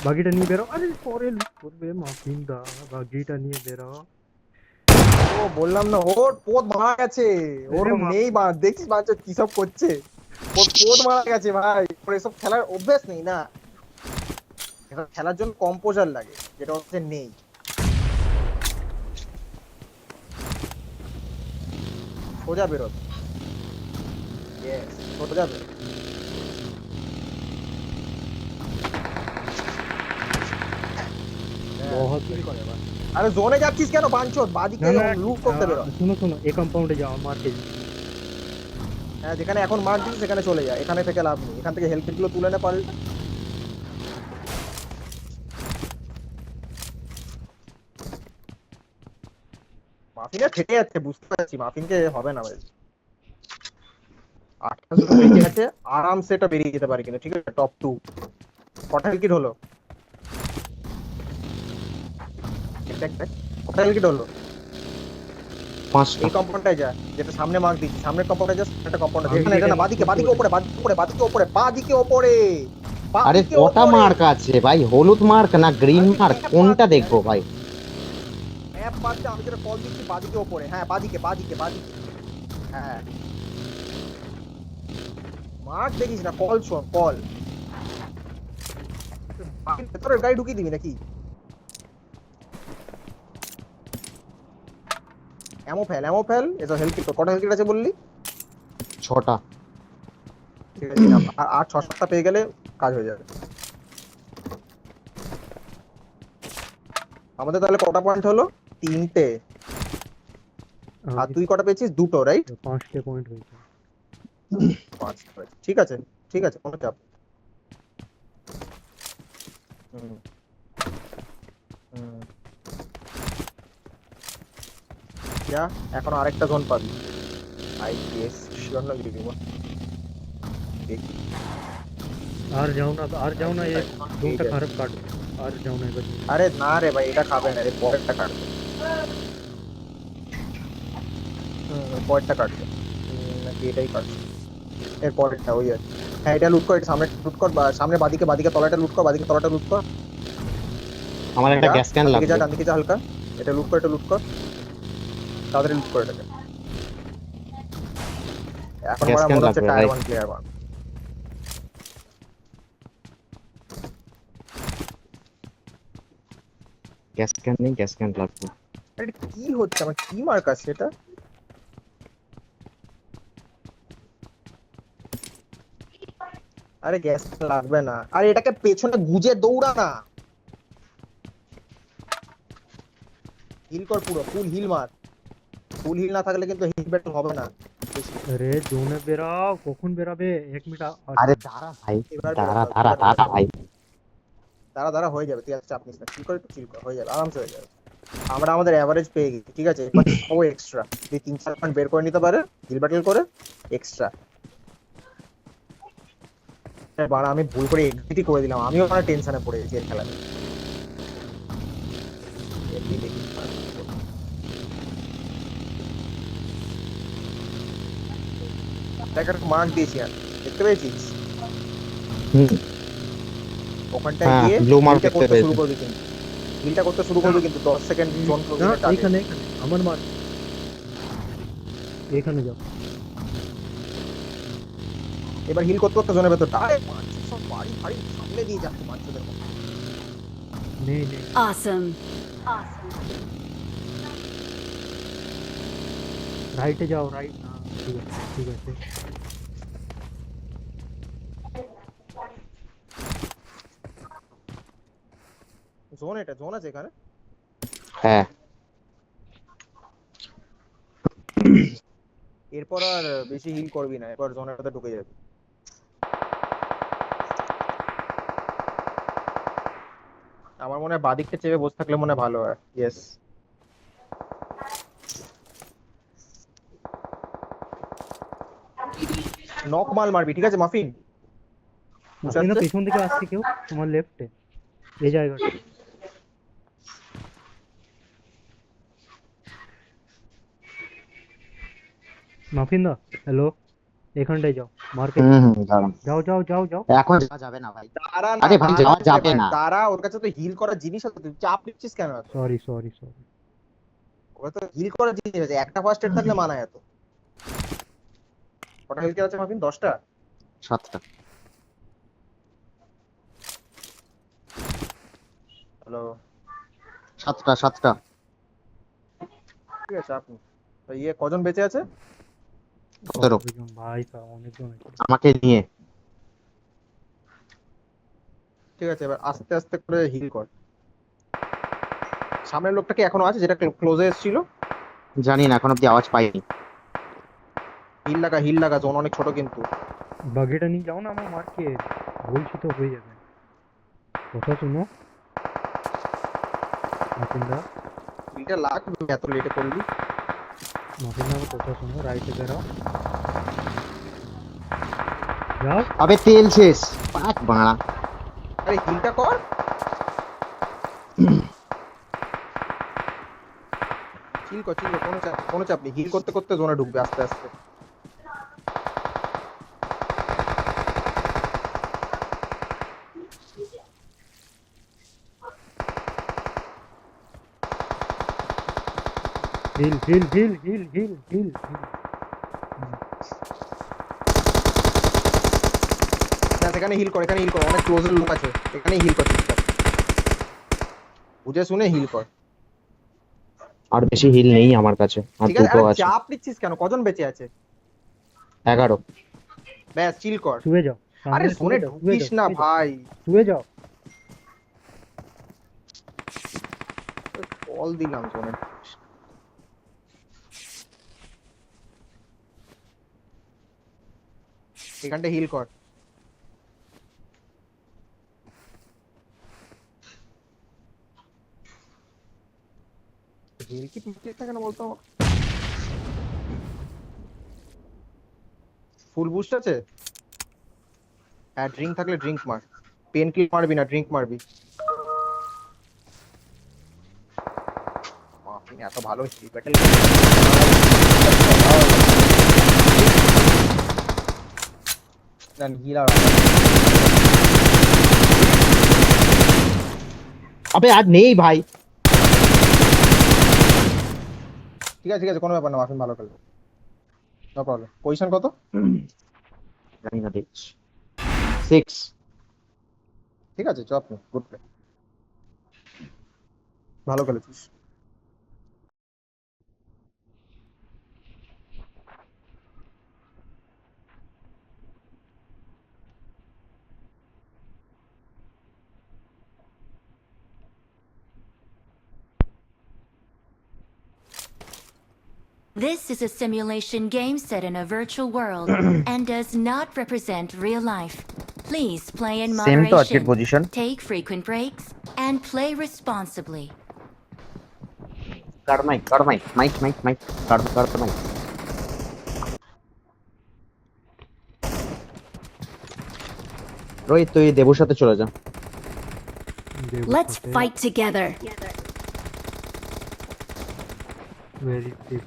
বাগিটা নিয়ে বেরো। আরে পরে লুট করবে মাফিন দা, বাগিটা নিয়ে বেরো।
ও বললাম না, ওর পোদ মারা গেছে, ওর
আরে মা-
নেই বা দেখছিস বাচ্চা কি সব করছে, ওর পোদ মারা গেছে ভাই, ওর এসব খেলার অভ্যাস নেই না। যেটা খেলার জন্য কম্পোজার লাগে, যেটা হচ্ছে নেই। সোজা বেরোত, সোজা বেরোত।
बहुत
কি করে এবার? আরে জোনে যাচ্ছিস কেন বাঞ্চোত? বাদিকে লুট করতে বেরো।
सुनो सुनो एक कंपाउंडे जाओ मार के
হ্যাঁ, যেখানে এখন মার দিচ্ছিস সেখানে চলে যা, এখানে থেকে লাভ নেই। এখান থেকে হেলথ গুলো তুলে নে পারলে। মাফিনে ফেটে যাচ্ছে, বুঝতে পারছি। মাফিনকে হবে না ভাই। 8টা শুধু বেঁচে আছে, আরামসে এটা বেরিয়ে যেতে পারে কিন্তু। ঠিক আছে, টপ 2 কটা কিট হলো? কটা কিট হলো?
5টা।
এই কম্পাউন্ডটায় যা, যেটা সামনে মার্ক দিচ্ছি। সামনের কম্পাউন্ডে যা, একটা কম্পাউন্ড আছে। এখানে এটা না, বাদিকে বাদিকে উপরে, বাদিকে উপরে, বাদিকে উপরে, বাদিকে উপরে।
আরে কটা মার্ক আছে ভাই? হলুদ মার্ক না গ্রিন মার্ক, কোনটা দেখবো ভাই?
ম্যাপ বাদতে আমি যেটা কল দিচ্ছি বাদিকে উপরে। হ্যাঁ, বাদিকে বাদিকে বাদিকে। হ্যাঁ, মার্ক দেখিস না, কল শোন, কল। ভেতরের গাড়ি ঢুকিয়ে দিবি নাকি? এমো ফেল। এসব হেলথ কিট, কটা হেলথ কিট আছে বললি?
6টা।
ঠিক আছে, আর 6-7টা পেয়ে গেলে কাজ হয়ে যাবে। আমাদের তাহলে কটা পয়েন্ট হলো? 3টে। আর তুই কটা পেয়েছিস? 2টো, রাইট?
5 पॉइंट हुई
5। ঠিক আছে, ঠিক আছে, কোনো চাপ। হুম হুম যা, এখন আরেকটা জোন পাবি। আই গেস শিওর না দিব দেখি।
আর যাও না ये
ঠিক
দুটো
আছে।
খারাপ কাট আর যাও না এবার
আরে না রে ভাই, এটা খাবে না রে, পরেরটা কাটবে। পরেরটা কাটবে নাকি এটাই কাটবে? এর পরেরটা ওই আছে। হ্যাঁ, এটা লুট কর, এটা সামনে লুট কর, সামনে বাদিকে বাদিকে তলাটা লুট কর, বাদিকে তলাটা লুট কর।
আমার একটা
যা,
গ্যাস ক্যান
ডান দিকে
লাগবে।
যা, ডান দিকে যা হালকা। এটা লুট কর, এটা লুট কর, তাড়াতাড়ি লুট কর এটাকে। এখন
Gas
বড়
can
মনে হচ্ছে
লাগবে,
tyre
right?
1 player 1।
Gas can নেই, গ্যাস ক্যান লাগবে।
এটা কি হচ্ছে? আমার কি মার্ক আছে এটা? আরে গ্যাস লাগবে না। আরে এটাকে পেছনে গুজে দৌড়া না। হিল কর, পুরো ফুল হিল মার। ফুল হিল না থাকলে কিন্তু হিল ব্যাটল হবে না।
আরে জোনে বেরাও, কখন বেরাবে? 1 মিনিট
আরে দাঁড়া ভাই,
এবার
দাঁড়া ভাই।
দাঁড়া হয়ে যাবে, তুই আর চাপ নিস না। চিল কর, একটু চিল কর, হয়ে যাবে, আরামসে হয়ে যাবে। আমরা আমাদের এভারেজ পেয়ে গেছি, ঠিক আছে? এবার ও এক্সট্রা তুই 3-4 পয়েন্ট বের করে নিতে পারে হিল ব্যাটল করে এক্সট্রা। বাড়া, আমি ভুল করে এক্সিটই করে দিলাম। আমিও মানে টেনশনে পড়ে গেছি এর খেলাতে। মার্ক দিয়েছি আর, দেখতে পেয়েছিস?
হুম,
ওখানটায়
হ্যাঁ,
গিয়ে
blue mark
হিলটা
দেখতে
করতে শুরু
পেয়েছি।
করবি কিন্তু। হিলটা করতে শুরু করবি কিন্তু 10 সেকেন্ড জোন
না
করবি।
এখানে আমার মার এখানে যাও
এবার হিল করতে করতে জোনের ভেতরটা। আরে মারছিস সব বাড়ি ফাড়ি সামনে দিয়ে যাচ্ছে মারছদের মতো।
নেই
Awesome.
রাইটে যাও রাইট না ঠিক আছে
জোন, এটা জোন আছে এখানে।
হ্যাঁ,
এরপর আর বেশি হিল করবি না, এরপর জোনের ভেতর ঢুকে যাবি। আমার মনে হয় বাদিকটা চেপে বসে থাকলে মনে হয় ভালো হয়। ইয়েস, নক মাল মারবি, ঠিক আছে মাফিন?
আপনি না পেছন দিকে আসছে কেউ তোমার লেফটে এই জায়গাটা মাফিন দা হ্যালো এখানটায় যাও মার্কেট
দাঁড়ান।
যাও
এখন যাওয়া যাবে না ভাই।
দাঁড়া না,
আরে ভাই, যাওয়া যাবে না।
দাঁড়া, ওর কাছে তো হিল করার জিনিস আছে, তুই চাপ নিচ্ছিস কেন এত?
সরি
ওর তো হিল করার জিনিস আছে, একটা ফার্স্ট এড থাকলে মানায় এত। কটা হিল আছে মাফিন? 10টা?
7টা।
হ্যালো,
7টা।
ঠিক আছে আপনি তো ইয়ে কজন বেঁচে আছে?
17
কতজন ভাই, তা অনেকজন আছে।
আমাকে নিয়ে।
ঠিক আছে, এবার আস্তে আস্তে করে হিল কর। সামনের লোকটা কি এখনো আছে যেটা ক্লোজে এসেছিল?
জানি না, এখন অব্দি আওয়াজ পাইনি।
হিল লাগা, জোন অনেক ছোট কিন্তু।
বাগিটা নিয়ে যাও না আমার মারকে, বলছি তো হয়ে যাবে। কথা শুনো মাফিন্দা,
হিলটা লাগবে, এত লেটে করলি।
মাফিন্দা আমার কথা শুনো, রাইটে বেরাও, যাও।
আবে তেল শেষ, পাক বাড়া।
আরে হিলটা কর। চিল কর, কোনো চাপ নেই। হিল করতে করতে জোনে ঢুকবে আস্তে আস্তে।
Heal heal heal heal heal heal heal.
না সেখানে হিল কর, এখানে হিল কর, অনেক ক্লোজের লোক আছে, এখানেই হিল কর চুপচাপ। বুঝে শুনে হিল কর।
আর বেশি হিল নেই আমার কাছে, আর
ঠিক আছে,
দুটো
আরে
আছে।
চাপ নিচ্ছিস কেন? কজন বেঁচে আছে?
11।
ব্যাস চিল কর।
শুয়ে যাও,
আরে
সামনে
জোনে
শুয়ে যাও,
ঢুকিস
শুয়ে
না
যাও,
ভাই।
শুয়ে যাও।
কল দিলাম জোনে। এখানটা হিল কর। হিল কি পিছিয়ে থাকে না বলতো? ফুল বুস্ট আছে? হ্যাঁ, ড্রিঙ্ক থাকলে ড্রিঙ্ক মার। পেন কিল মারবি না, ড্রিঙ্ক মারবি। মাফিন এত ভালো হিল ব্যাটেল। না হিল আর
আবে আর নেই ভাই।
ঠিক আছে কোনো ব্যাপার না, মাফিন ভালো খেলবে। No problem. পজিশন কত?
জানি না, দেখছি। 6।
ঠিক আছে, চাপ নেই, গুড প্লে, ভালো খেলেছিস।
This is a simulation game set in a virtual world and does not represent real life. Please play in
same তো আজকের
moderation,
position.
take frequent breaks, and play responsibly.
কার মাইক কার mic. Rohit তুই দেবুর সাথে চলে যা।
Let's fight together.
Very big.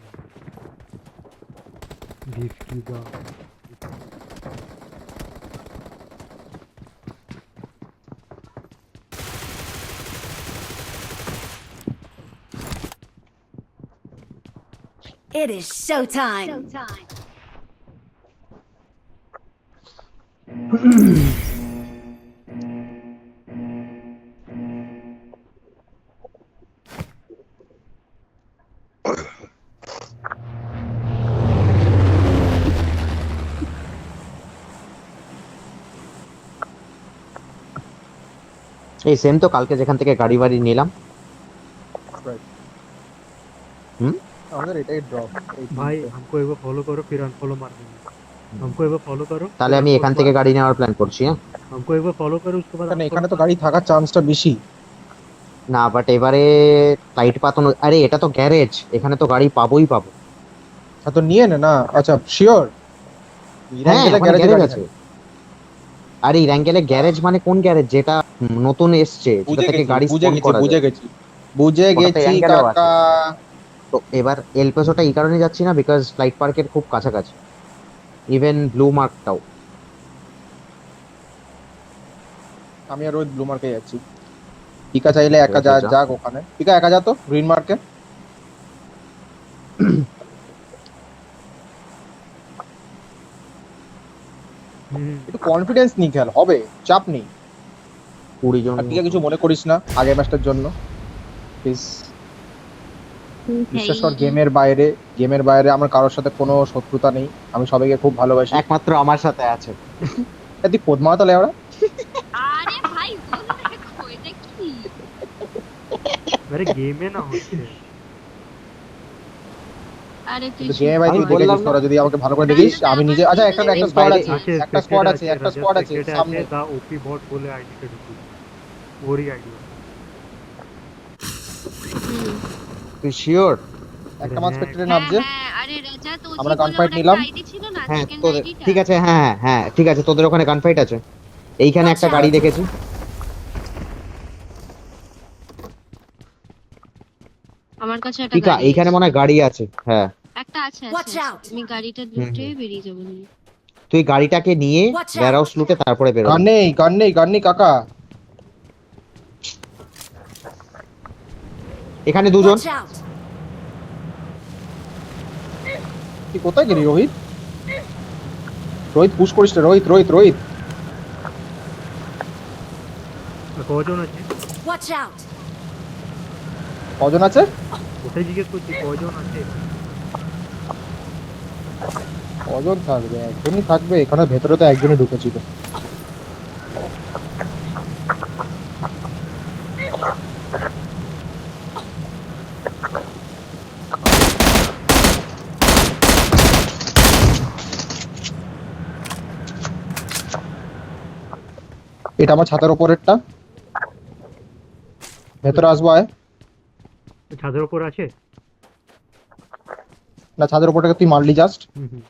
Beef Cuba.
It is showtime.
এই সেম তো কালকে যেখান থেকে গাড়ি বাড়ি নিলাম।
আমাদের এটাই ড্রপ।
भाई हमको एक बार फॉलो करो फिर अनफॉलो मार देंगे। हमको एक बार फॉलो करो
তাহলে আমি এখান থেকে গাড়ি নেওয়ার প্ল্যান করছি। হ্যাঁ
हमको एक बार फॉलो करो उसके बाद
কারণ এখানে তো গাড়ি থাকার চান্সটা বেশি।
না, বাট এবারে লাইট পাতানো। আরে এটা তো গ্যারেজ, এখানে তো গাড়ি পাবোই পাবো।
হ্যাঁ তো নিয়ে নে না। আচ্ছা শিওর?
হ্যাঁ
গ্যারেজে
গ্যারেজ
গাড়ি
আছে। আর এই র্যাঙ্গেলে গ্যারেজ মানে কোন গ্যারেজ? যেটা নতুন এসছে, যেটা থেকে গাড়ি স্পন করা যায়।
বুঝে
ওটাতে
গেছি
অ্যাঙ্গেলও আছে।
কাকা।
তো এবার এলপেসোটা এই কারণে যাচ্ছি না, বিকজ ফ্লাইট পার্কের খুব কাছাকাছি। ইভেন ব্লু মার্কটাও।
আমি আর ওই ব্লু মার্কে যাচ্ছি। পিকা চাইলে একা
যা।
যাক ওখানে। পিকা একা যা তো গ্রিন মার্কে। একটু কনফিডেন্স নিয়ে খেল, হবে, চাপ নেই।
20 জন
আর পিকা কিছু মনে করিস না আগের ম্যাচটার জন্য প্লিজ। বিশেষ করে গেমের বাইরে আমার কারোর সাথে কোনো শত্রুতা নেই, আমি সবাইকে খুব ভালোবাসি।
একমাত্র আমার সাথে আছে।
তুই পদ্মা তাহলে ওরা
আরে ভাই বলো দেখো এটা কি?
আরে গেমে না হচ্ছে।
আরে তুই
গেমে ভাই তুই
আমি বললাম
দেখেছিস,
না।
তোরা যদি আমাকে ভালো করে দেখিস আমি নিজে। আচ্ছা একটা স্কোয়াড আছে,
আছে
একটা স্কোয়াড আছে, একটা স্কোয়াড আছে সামনে।
দা ওপি বট বলে আইডিটা ঢুকি ওরই আইডি।
তুই শিওর?
একটা মাস স্পেক্টরে নামছে।
হ্যাঁ আরে রাজা তো
আমরা gunfight নিলাম।
আইডি ছিল না
হ্যাঁ
সেকেন্ড
তোদের
আইডিটা।
ঠিক আছে, হ্যাঁ হ্যাঁ ঠিক আছে, তোদের ওখানে গানফাইট আছে। এইখানে একটা গাড়ি দেখেছি।
আমার কাছে একটা
ঠিক আছে,
গাড়ি
এইখানে
আছে।
মনে হয় গাড়ি আছে। হ্যাঁ
একটা আছে
Watch
আছে
out!
আমি গাড়িটা লুটে বেরিয়ে যাবো নিয়ে।
তুই গাড়িটাকে নিয়ে
Watch out!
ওয়্যারহাউস লুটে তারপরে বেরো।
গান নেই কাকা।
এখানে দুজন।
Watch out!
তুই কোথায় গেলি রোহিত? রোহিত পুশ করিস না, রোহিত।
কজন আছে?
Watch out!
কজন আছে?
ওটাই জিজ্ঞেস করছি কজন আছে।
কজন থাকবে? একজনই থাকবে, এখানে ভেতরে তো একজনই ঢুকেছিল। এটা আমার ছাতার উপরেরটা, ভেতরে আসবো আয়।
ছাদের উপর আছে।
না ছাদের উপরটাকে তুই মারলি জাস্ট।
হুম।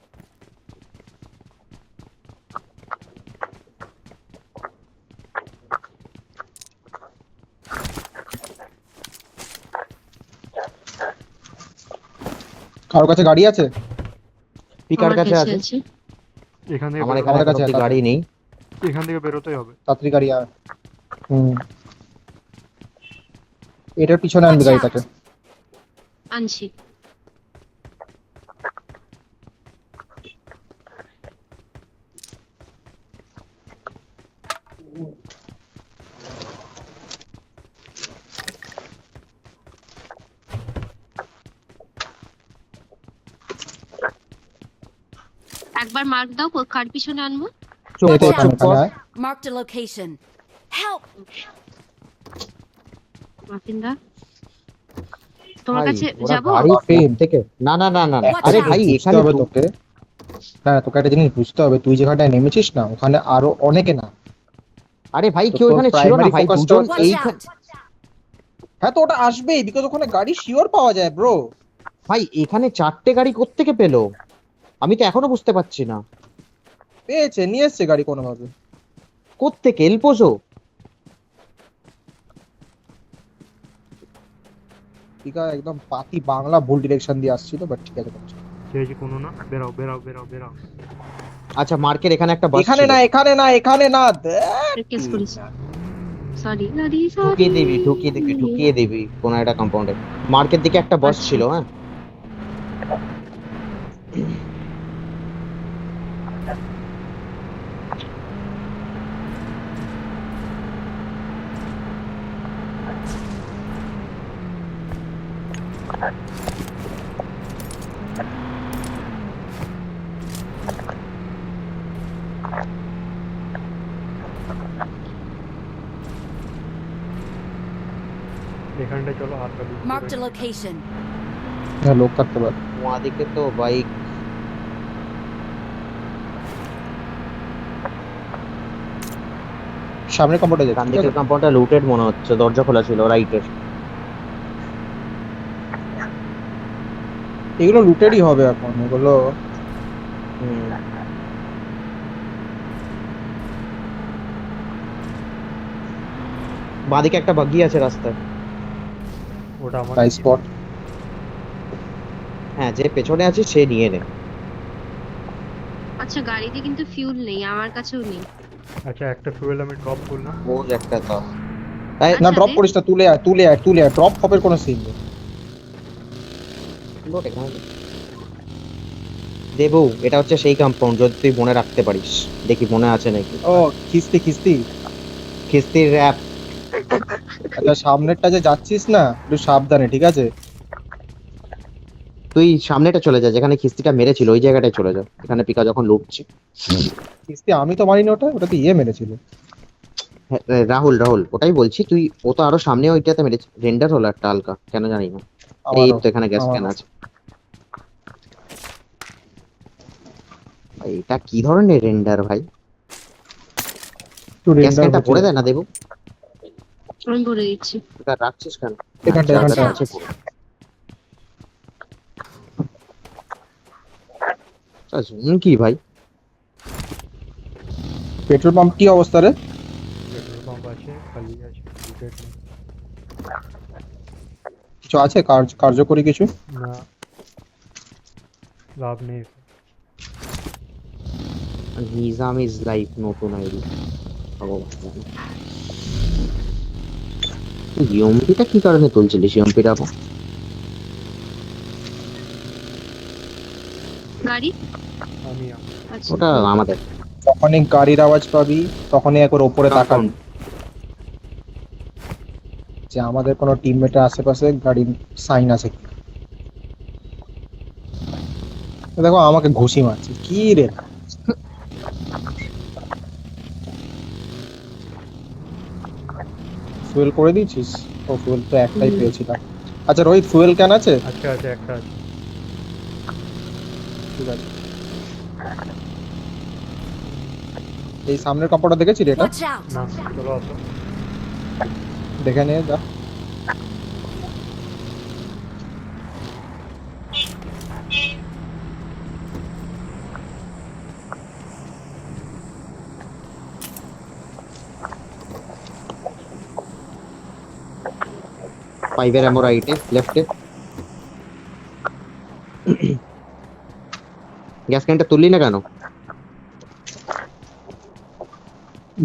কারোর কাছে গাড়ি আছে?
পিকার
আমার
কাছে আছে।
এখান থেকে
আমার
বেরো-
এখানে
আমার কাছে
অব্দি
আছে।
গাড়ি নেই।
এখান থেকে বেরোতেই হবে।
তাড়াতাড়ি গাড়ি আয়। এটার পিছনে আনবি
Watch out!
গাড়িটাকে।
আনছি। একবার মার্ক দাও কার পিছনে আনবো।
চুপ
এই তো
কর,
এখানে
চুপ কর।
আয়।
Marked a location. Help!
মাফিনদা তোমার
ভাই,
কাছে
ওরা
যাবো।
গাড়ি
ফেল।
থেকে না না না না না।
Watch
আরে
out!
ভাই
বুঝতে
এখানে
হবে
তো-
তোকে। না তোকে একটা জিনিস বুঝতে হবে, তুই যেখানটায় নেমেছিস না ওখানে আরো অনেকে না।
আরে ভাই
তো
কেউ
তোর
এখানে ছিল না
primary
ভাই,
focus টা
দুজন
Watch
এইখানে।
out!
হ্যাঁ তো ওটা আসবেই, বিকজ ওখানে গাড়ি শিওর পাওয়া যায় ব্রো।
ভাই এখানে 4টে গাড়ি কোত্থেকে পেলো আমি তো এখনো বুঝতে পারছি না।
পেয়েছে, নিয়ে এসছে গাড়ি কোনোভাবে।
কোত্থেকে এলপোজো?
ঠিক আছে, একদম পাতি বাংলা ভুল ডিরেকশন দিয়ে আসছিল, বাট ঠিক আছে।
চেয়েছি কোনো না। বেরাও বেরাও বেরাও বেরাও।
আচ্ছা মার্কের এখানে একটা বাস
এখানে
ছিল।
না এখানে না দেখ।
কেস করিস। সরি
ঢুকিয়ে দিবি কোন একটা কম্পাউন্ডে। মার্কেট দিকে একটা বাস
আচ্ছা।
ছিল। হ্যাঁ
এখানটা চলো হাতটা লুট করে।
Marked a location.
হ্যাঁ লোক থাকতে পারে।
ওদিকে তো বাইক।
সামনে কম্পিউটার
ডান
যাচ্ছে।
দিকের কম্পাউন্ডটা লুটেড মনে হচ্ছে, দরজা খোলা ছিল রাইটের।
এগুলো লুটেরই হবে এখন এগুলো।
বাঁদিকে একটা বাগি আছে রাস্তায়।
ওটা আমার
নাইস স্পট।
হ্যাঁ যে পেছনে আছে সে নিয়ে নে।
আচ্ছা গাড়িতে কিন্তু ফিউল নেই, আমার কাছেও নেই।
আচ্ছা একটা ফুয়েল আমি ড্রপ করলাম।
বোঝ একটা দাও।
না
আচ্ছা,
ড্রপ
দে।
করিস না, তুলে আয় ড্রপ হপের কোনো সিন নেই।
দেবু এটা হচ্ছে সেই কম্পাউন্ড, যদি তুই মনে রাখতে পারিস। দেখি মনে আছে নাকি।
ও খিস্তি
কিস্তির র‍্যাপ।
আচ্ছা সামনেরটা যে যাচ্ছিস না একটু সাবধানে, ঠিক আছে?
তুই সামনেটা চলে যা, যেখানে কিস্তিটা মেরেছিল ওই জায়গাটায় চলে যা, এখানে পিকা যখন লুটছে।
কিস্তি আমি তো মারিনি, ওটা তো ইয়ে মেরেছিল।
হ্যাঁ, রাহুল রাহুল ওটাই বলছি, তুই ও তো আরো সামনে ওইটাতে মেরেছে, রেন্ডার হলো একটা হালকা, কেন জানি না। এই
আমারও
তো এখানে গ্যাস ক্যান
আমারও।
আছে। ভাই, এটা কি ধরনের রেন্ডার ভাই?
একটু
গ্যাস
রেন্ডার
ক্যানটা
হচ্ছে।
পড়ে দেয় না দেবু,
আমি করে দিচ্ছি।
এটা রাখছিস কেন?
এখানটা
আচ্ছা,
এখানটা
আচ্ছা, আছে পুরো। আচ্ছা, কি ভাই?
পেট্রোল পাম্প কি অবস্থা রে?
পেট্রোল পাম্প আছে, খালি আছে, লুটেড নেই।
কিছু আছে কার্যকরী কিছু?
না, লাভ নেই এতে।
নিজাম ইজ লাইক নতুন আইডি। ইএমপিটা কি কারণে তুলছিলিস? ইএমপিটা
গাড়ি
আমি
আচ্ছা
ওটা আমাদের
যখনই গাড়ির আওয়াজ পাবি তখনই একবার ওপরে তাকাবি যে আমাদের কোনো টিমমেটের আশেপাশে গাড়ির সাইন আছে কি। দেখো আমাকে ঘুষি মারছে কি রে। ফুয়েল করে দিয়েছিস? ও ফুয়েল তো একটাই পেয়েছিলাম। আচ্ছা রোহিত ফুয়েল কেন আছে?
আচ্ছা আছে, একটা আছে।
ঠিক আছে। এই সামনের কাপড়টা দেখেছি রে এটা?
Watch out!
না, চলো আসো।
দেখে নে যা।
ফাইভের এমো রাইটে লেফটে। গ্যাস ক্যানটা তুললি না কেন?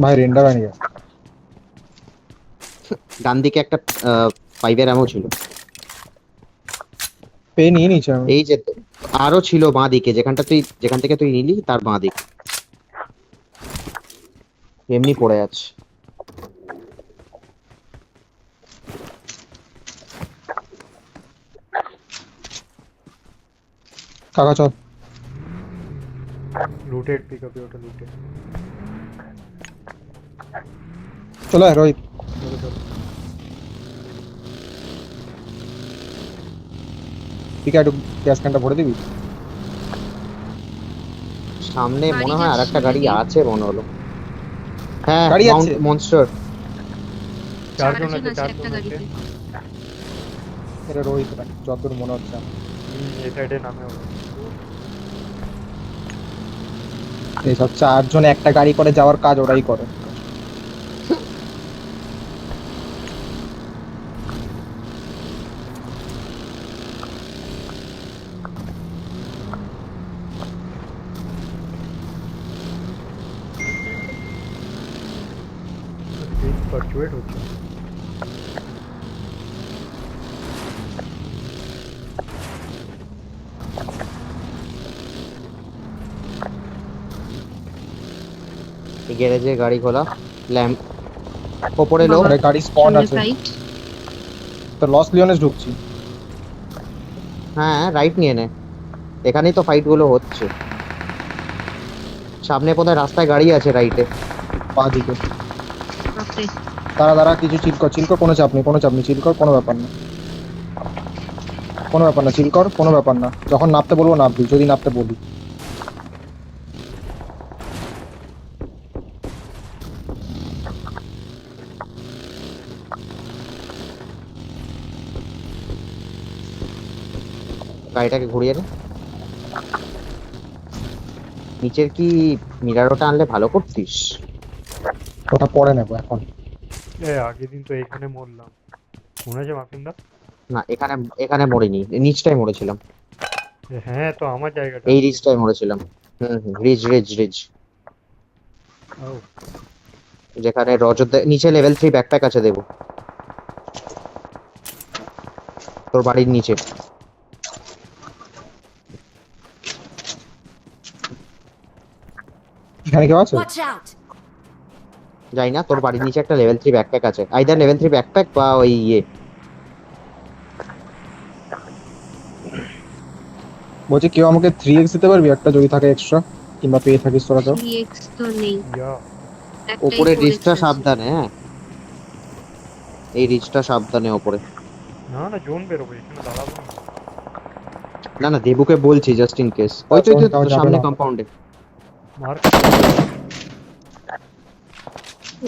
ভাই রেন্ডার হয়নি।
ডান দিকে একটা ফাইভের এমো ছিল।
পেয়ে নিয়ে নিচ্ছে আমি।
এই যে আরো ছিল বাঁ দিকে, যেখান থেকে তুই নিলি তার বাঁ দিকে এমনি পড়ে আছে।
কাকা চল।
লুটেড পিকআপে, ওটা লুটেড।
চলো রোহিত।
চলো চলো।
ঠিক আছে গ্যাস ক্যানটা ভরে দিবি?
সামনে
গাড়ি
মনে হয় আর
যাচ্ছে
একটা গাড়ি
নাকি?
আছে মনে হলো। হ্যাঁ,
গাড়ি আছে?
মনস্টার।
চারজন
চারজন
আছে,
আছে একটা
চারজন আছে।
গাড়িতে।
এটা রোহিত এটা যতদূর মনে হচ্ছে আমার।
এই সাইডে নামে ওরা।
এইসব চারজন একটা গাড়ি করে যাওয়ার কাজ ওরাই করে।
স্পিড ফ্লাকচুয়েট হচ্ছে।
গ্যারেজে গাড়ি খোলা, ল্যাম্প ওপরে লোক।
ওখানে গাড়ি স্পন
সামনে
আছে।
ফ্লাইট।
তো লস লিওনেস ঢুকছি।
হ্যাঁ, রাইট নিয়ে নে, এখানেই তো ফাইট গুলো হচ্ছে। সামনে বোধহয় রাস্তায় গাড়ি আছে রাইটে।
বাঁ দিকে।
বাপরে।
দাঁড়া কিছু চিল কর কোনো চাপ নেই চিল কর কোনো ব্যাপার না। কোনো ব্যাপার না চিল কর কোনো ব্যাপার না, যখন নামতে বলবো নামবি যদি নামতে বলি।
গাড়িটাকে ঘুরিয়ে নে। নিচের কি মিরারোটা আনলে ভালো করতিস?
ওটা পরে নেবো এখন।
আগের দিন তো এখানে মরলাম, মনে আছে মাফিন্দা?
না, এখানে মরিনি, নিচটাই মরেছিলাম।
হ্যাঁ, তো আমার জায়গাটা।
এই রিজটাই মরেছিলাম। রিজ
ও,
যেখানে নিচে লেভেল 3 ব্যাকপ্যাক আছে, দেবো তোর বাড়ির নিচে।
এখানে কেউ আছে?
Watch out!
যাই না, তোর বাড়ির নিচে একটা লেভেল 3 ব্যাকপ্যাক আছে, আইদার লেভেল 3 ব্যাকপ্যাক বা ওই
বলছি কেউ আমাকে 3x দিতে পারবি একটা যদি থাকে এক্সট্রা, কিংবা পেয়ে থাকিস তোরা কেউ?
3x তো নেই,
ইয়া
একটাই
ওপরে
4x
রিচটা
আছে।
সাবধানে, হ্যাঁ এই রিচটা সাবধানে ওপরে।
না না জোন বেরোবে, এখানে দাঁড়াবো না।
না না দেবুকে বলছি জাস্ট ইন কেস, ওই তো
আচ্ছা, যাবে
সামনে
না।
কম্পাউন্ডে
মার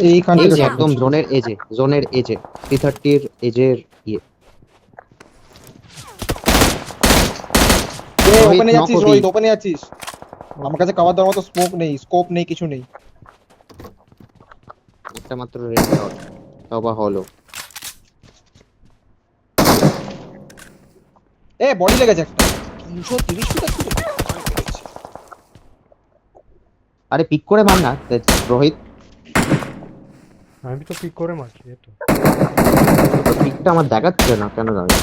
এইখান থেকে
একদম জোনের এজে 330 এর এজের ইয়ে।
ওপেনে
রোহিত,
যাচ্ছিস
knock
রোহিত,
হবি।
ওপেনে যাচ্ছিস। আমার কাছে কভার দেওয়ার মতো স্মোক নেই, স্কোপ নেই, কিছু নেই।
একটা মাত্র রেড ডট তবা হলো।
বডি লেগেছে একটা 330 ফুট আছে।
আরে পিক করে মার না রোহিত,
আমি তো পিক করে মারছি, এই তো
পিকটা আমার দেখাচ্ছে না কেন জানি।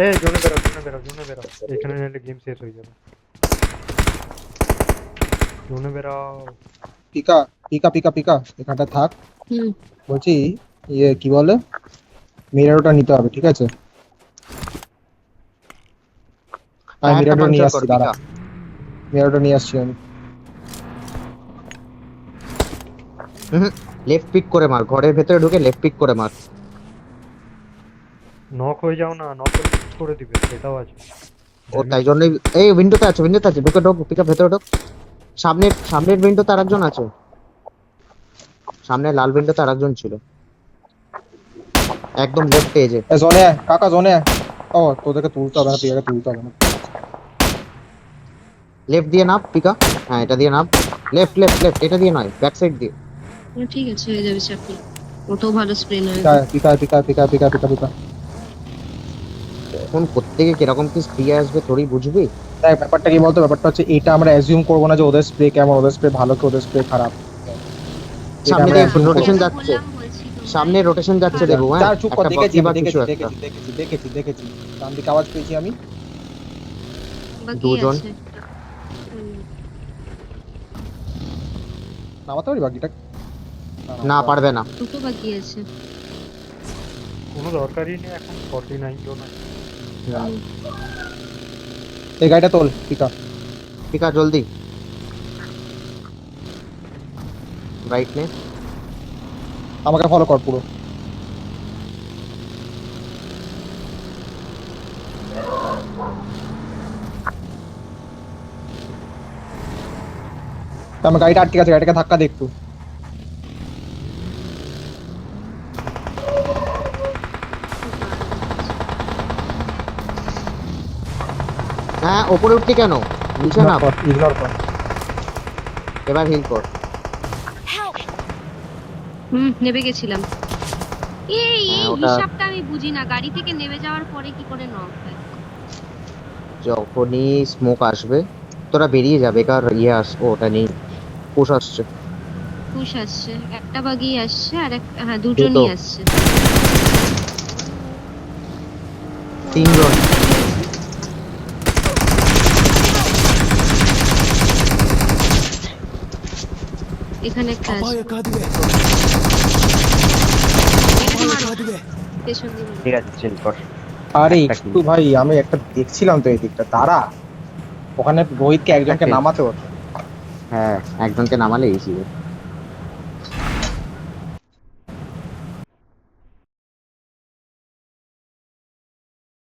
এই জোনে বেরাও এখানে নিলে গেম শেষ হয়ে যাবে। জোনে বেরাও।
পিকা পিকা পিকা পিকা এখানটা থাক।
হুম,
বলছি ইয়ে কি বলে, মিরারোটা নিতে হবে, ঠিক আছে? আমি
একটা
মিরারোটা নিয়ে
পাঞ্চার
আসছি,
কর,
দাঁড়া।
পিকা।
মিরারোটা নিয়ে আসছি আমি।
লেফট পিক করে মার, ঘরের ভেতরে ঢুকে লেফট পিক করে মার।
নক হয়ে যাও না, নক করে দিবে, সেটাও আছে।
ও তাই জন্যই এই উইন্ডোতে আছে ঢুকে ঢোক, পিকা ভেতরে ঢোক। সামনের উইন্ডোতে আরেকজন আছে, সামনে লাল উইন্ডোতে আরেকজন ছিল, একদম লেফট এজে।
জোনে আয় কাকা, জোনে আয়। ও তোদেরকে তুলতে হবে না, পিকাকে তুলতে হবে না।
লেফট দিয়ে নাপ পিকা, হ্যাঁ এটা দিয়ে নাপ। লেফট এটা দিয়ে নয়, ব্যাক সাইড দিয়ে।
ঠিক আছে, হয়ে যাবে চাপ নেই। ওটাও ভালো স্প্রে নয়।
Pika Pika Pika Pika Pika Pika.
এখন প্রত্যেকে কিরকম কি স্প্রে আসবে তোরই বুঝবি।
দেখ ব্যাপারটা কি বলতো, ব্যাপারটা হচ্ছে এটা আমরা অ্যাজিউম করবো না যে ওদের স্প্রে কেমন, ওদের স্প্রে ভালো কি ওদের স্প্রে খারাপ। এটা
সামনে
আমরা
দিয়ে
assume
রোটেশন
করবো।
যাচ্ছে,
বলছি তোমায়।
সামনে রোটেশন যাচ্ছে দেবো, হ্যাঁ
যার চুপ কর,
একটা
দেখেছি
বক্সি বা
আমি,
কিছু
দেখেছি
একটা।
দেখেছি দেখেছি দেখেছি। ডান দিকে আওয়াজ পেয়েছি আমি।
বাকি
দুজন।
আছে।
নামাতে পারি বাকিটা?
না পারবে না।
দুটো বাকি আছে।
কোনো দরকারই নেই এখন, 49 জন আছে।
এই গাড়িটা তোল পিকা।
পিকা জলদি রাইট নে।
আমাকে ফলো কর পুরো। আমার গাড়িটা আটকে আছে, গাড়িটাকে ধাক্কা দে একটু।
হ্যাঁ ওপরে উঠলি কেন, নিচে না।
ইগনোর কর।
এবার হিল কর।
নেমে গেছিলাম। এই
হ্যাঁ,
এই
ওটা-
হিসাবটা আমি বুঝি না, গাড়ি থেকে নেমে যাওয়ার পরে কি করে নক হয়?
যখনই স্মোক আসবে তোরা বেরিয়ে যাবে, কার ইয়ে আসবে ওটা নেই, পুশ আসছে।
পুশ আসছে, একটা বাগি আসছে আর হ্যাঁ দুজনই
দুটো।
আসছে।
3 জন।
এখানে একটা আছে। পেছন দিয়ে মারো।
ঠিক আছে চিল কর।
আরে
একটা
একটু ভাই, আমি একটা দেখছিলাম তো এই দিকটা, দাঁড়া। ওখানে রোহিতকে একজনকে
একটা-
নামাতে হতো।
হ্যাঁ একজনকে নামালে ইজি।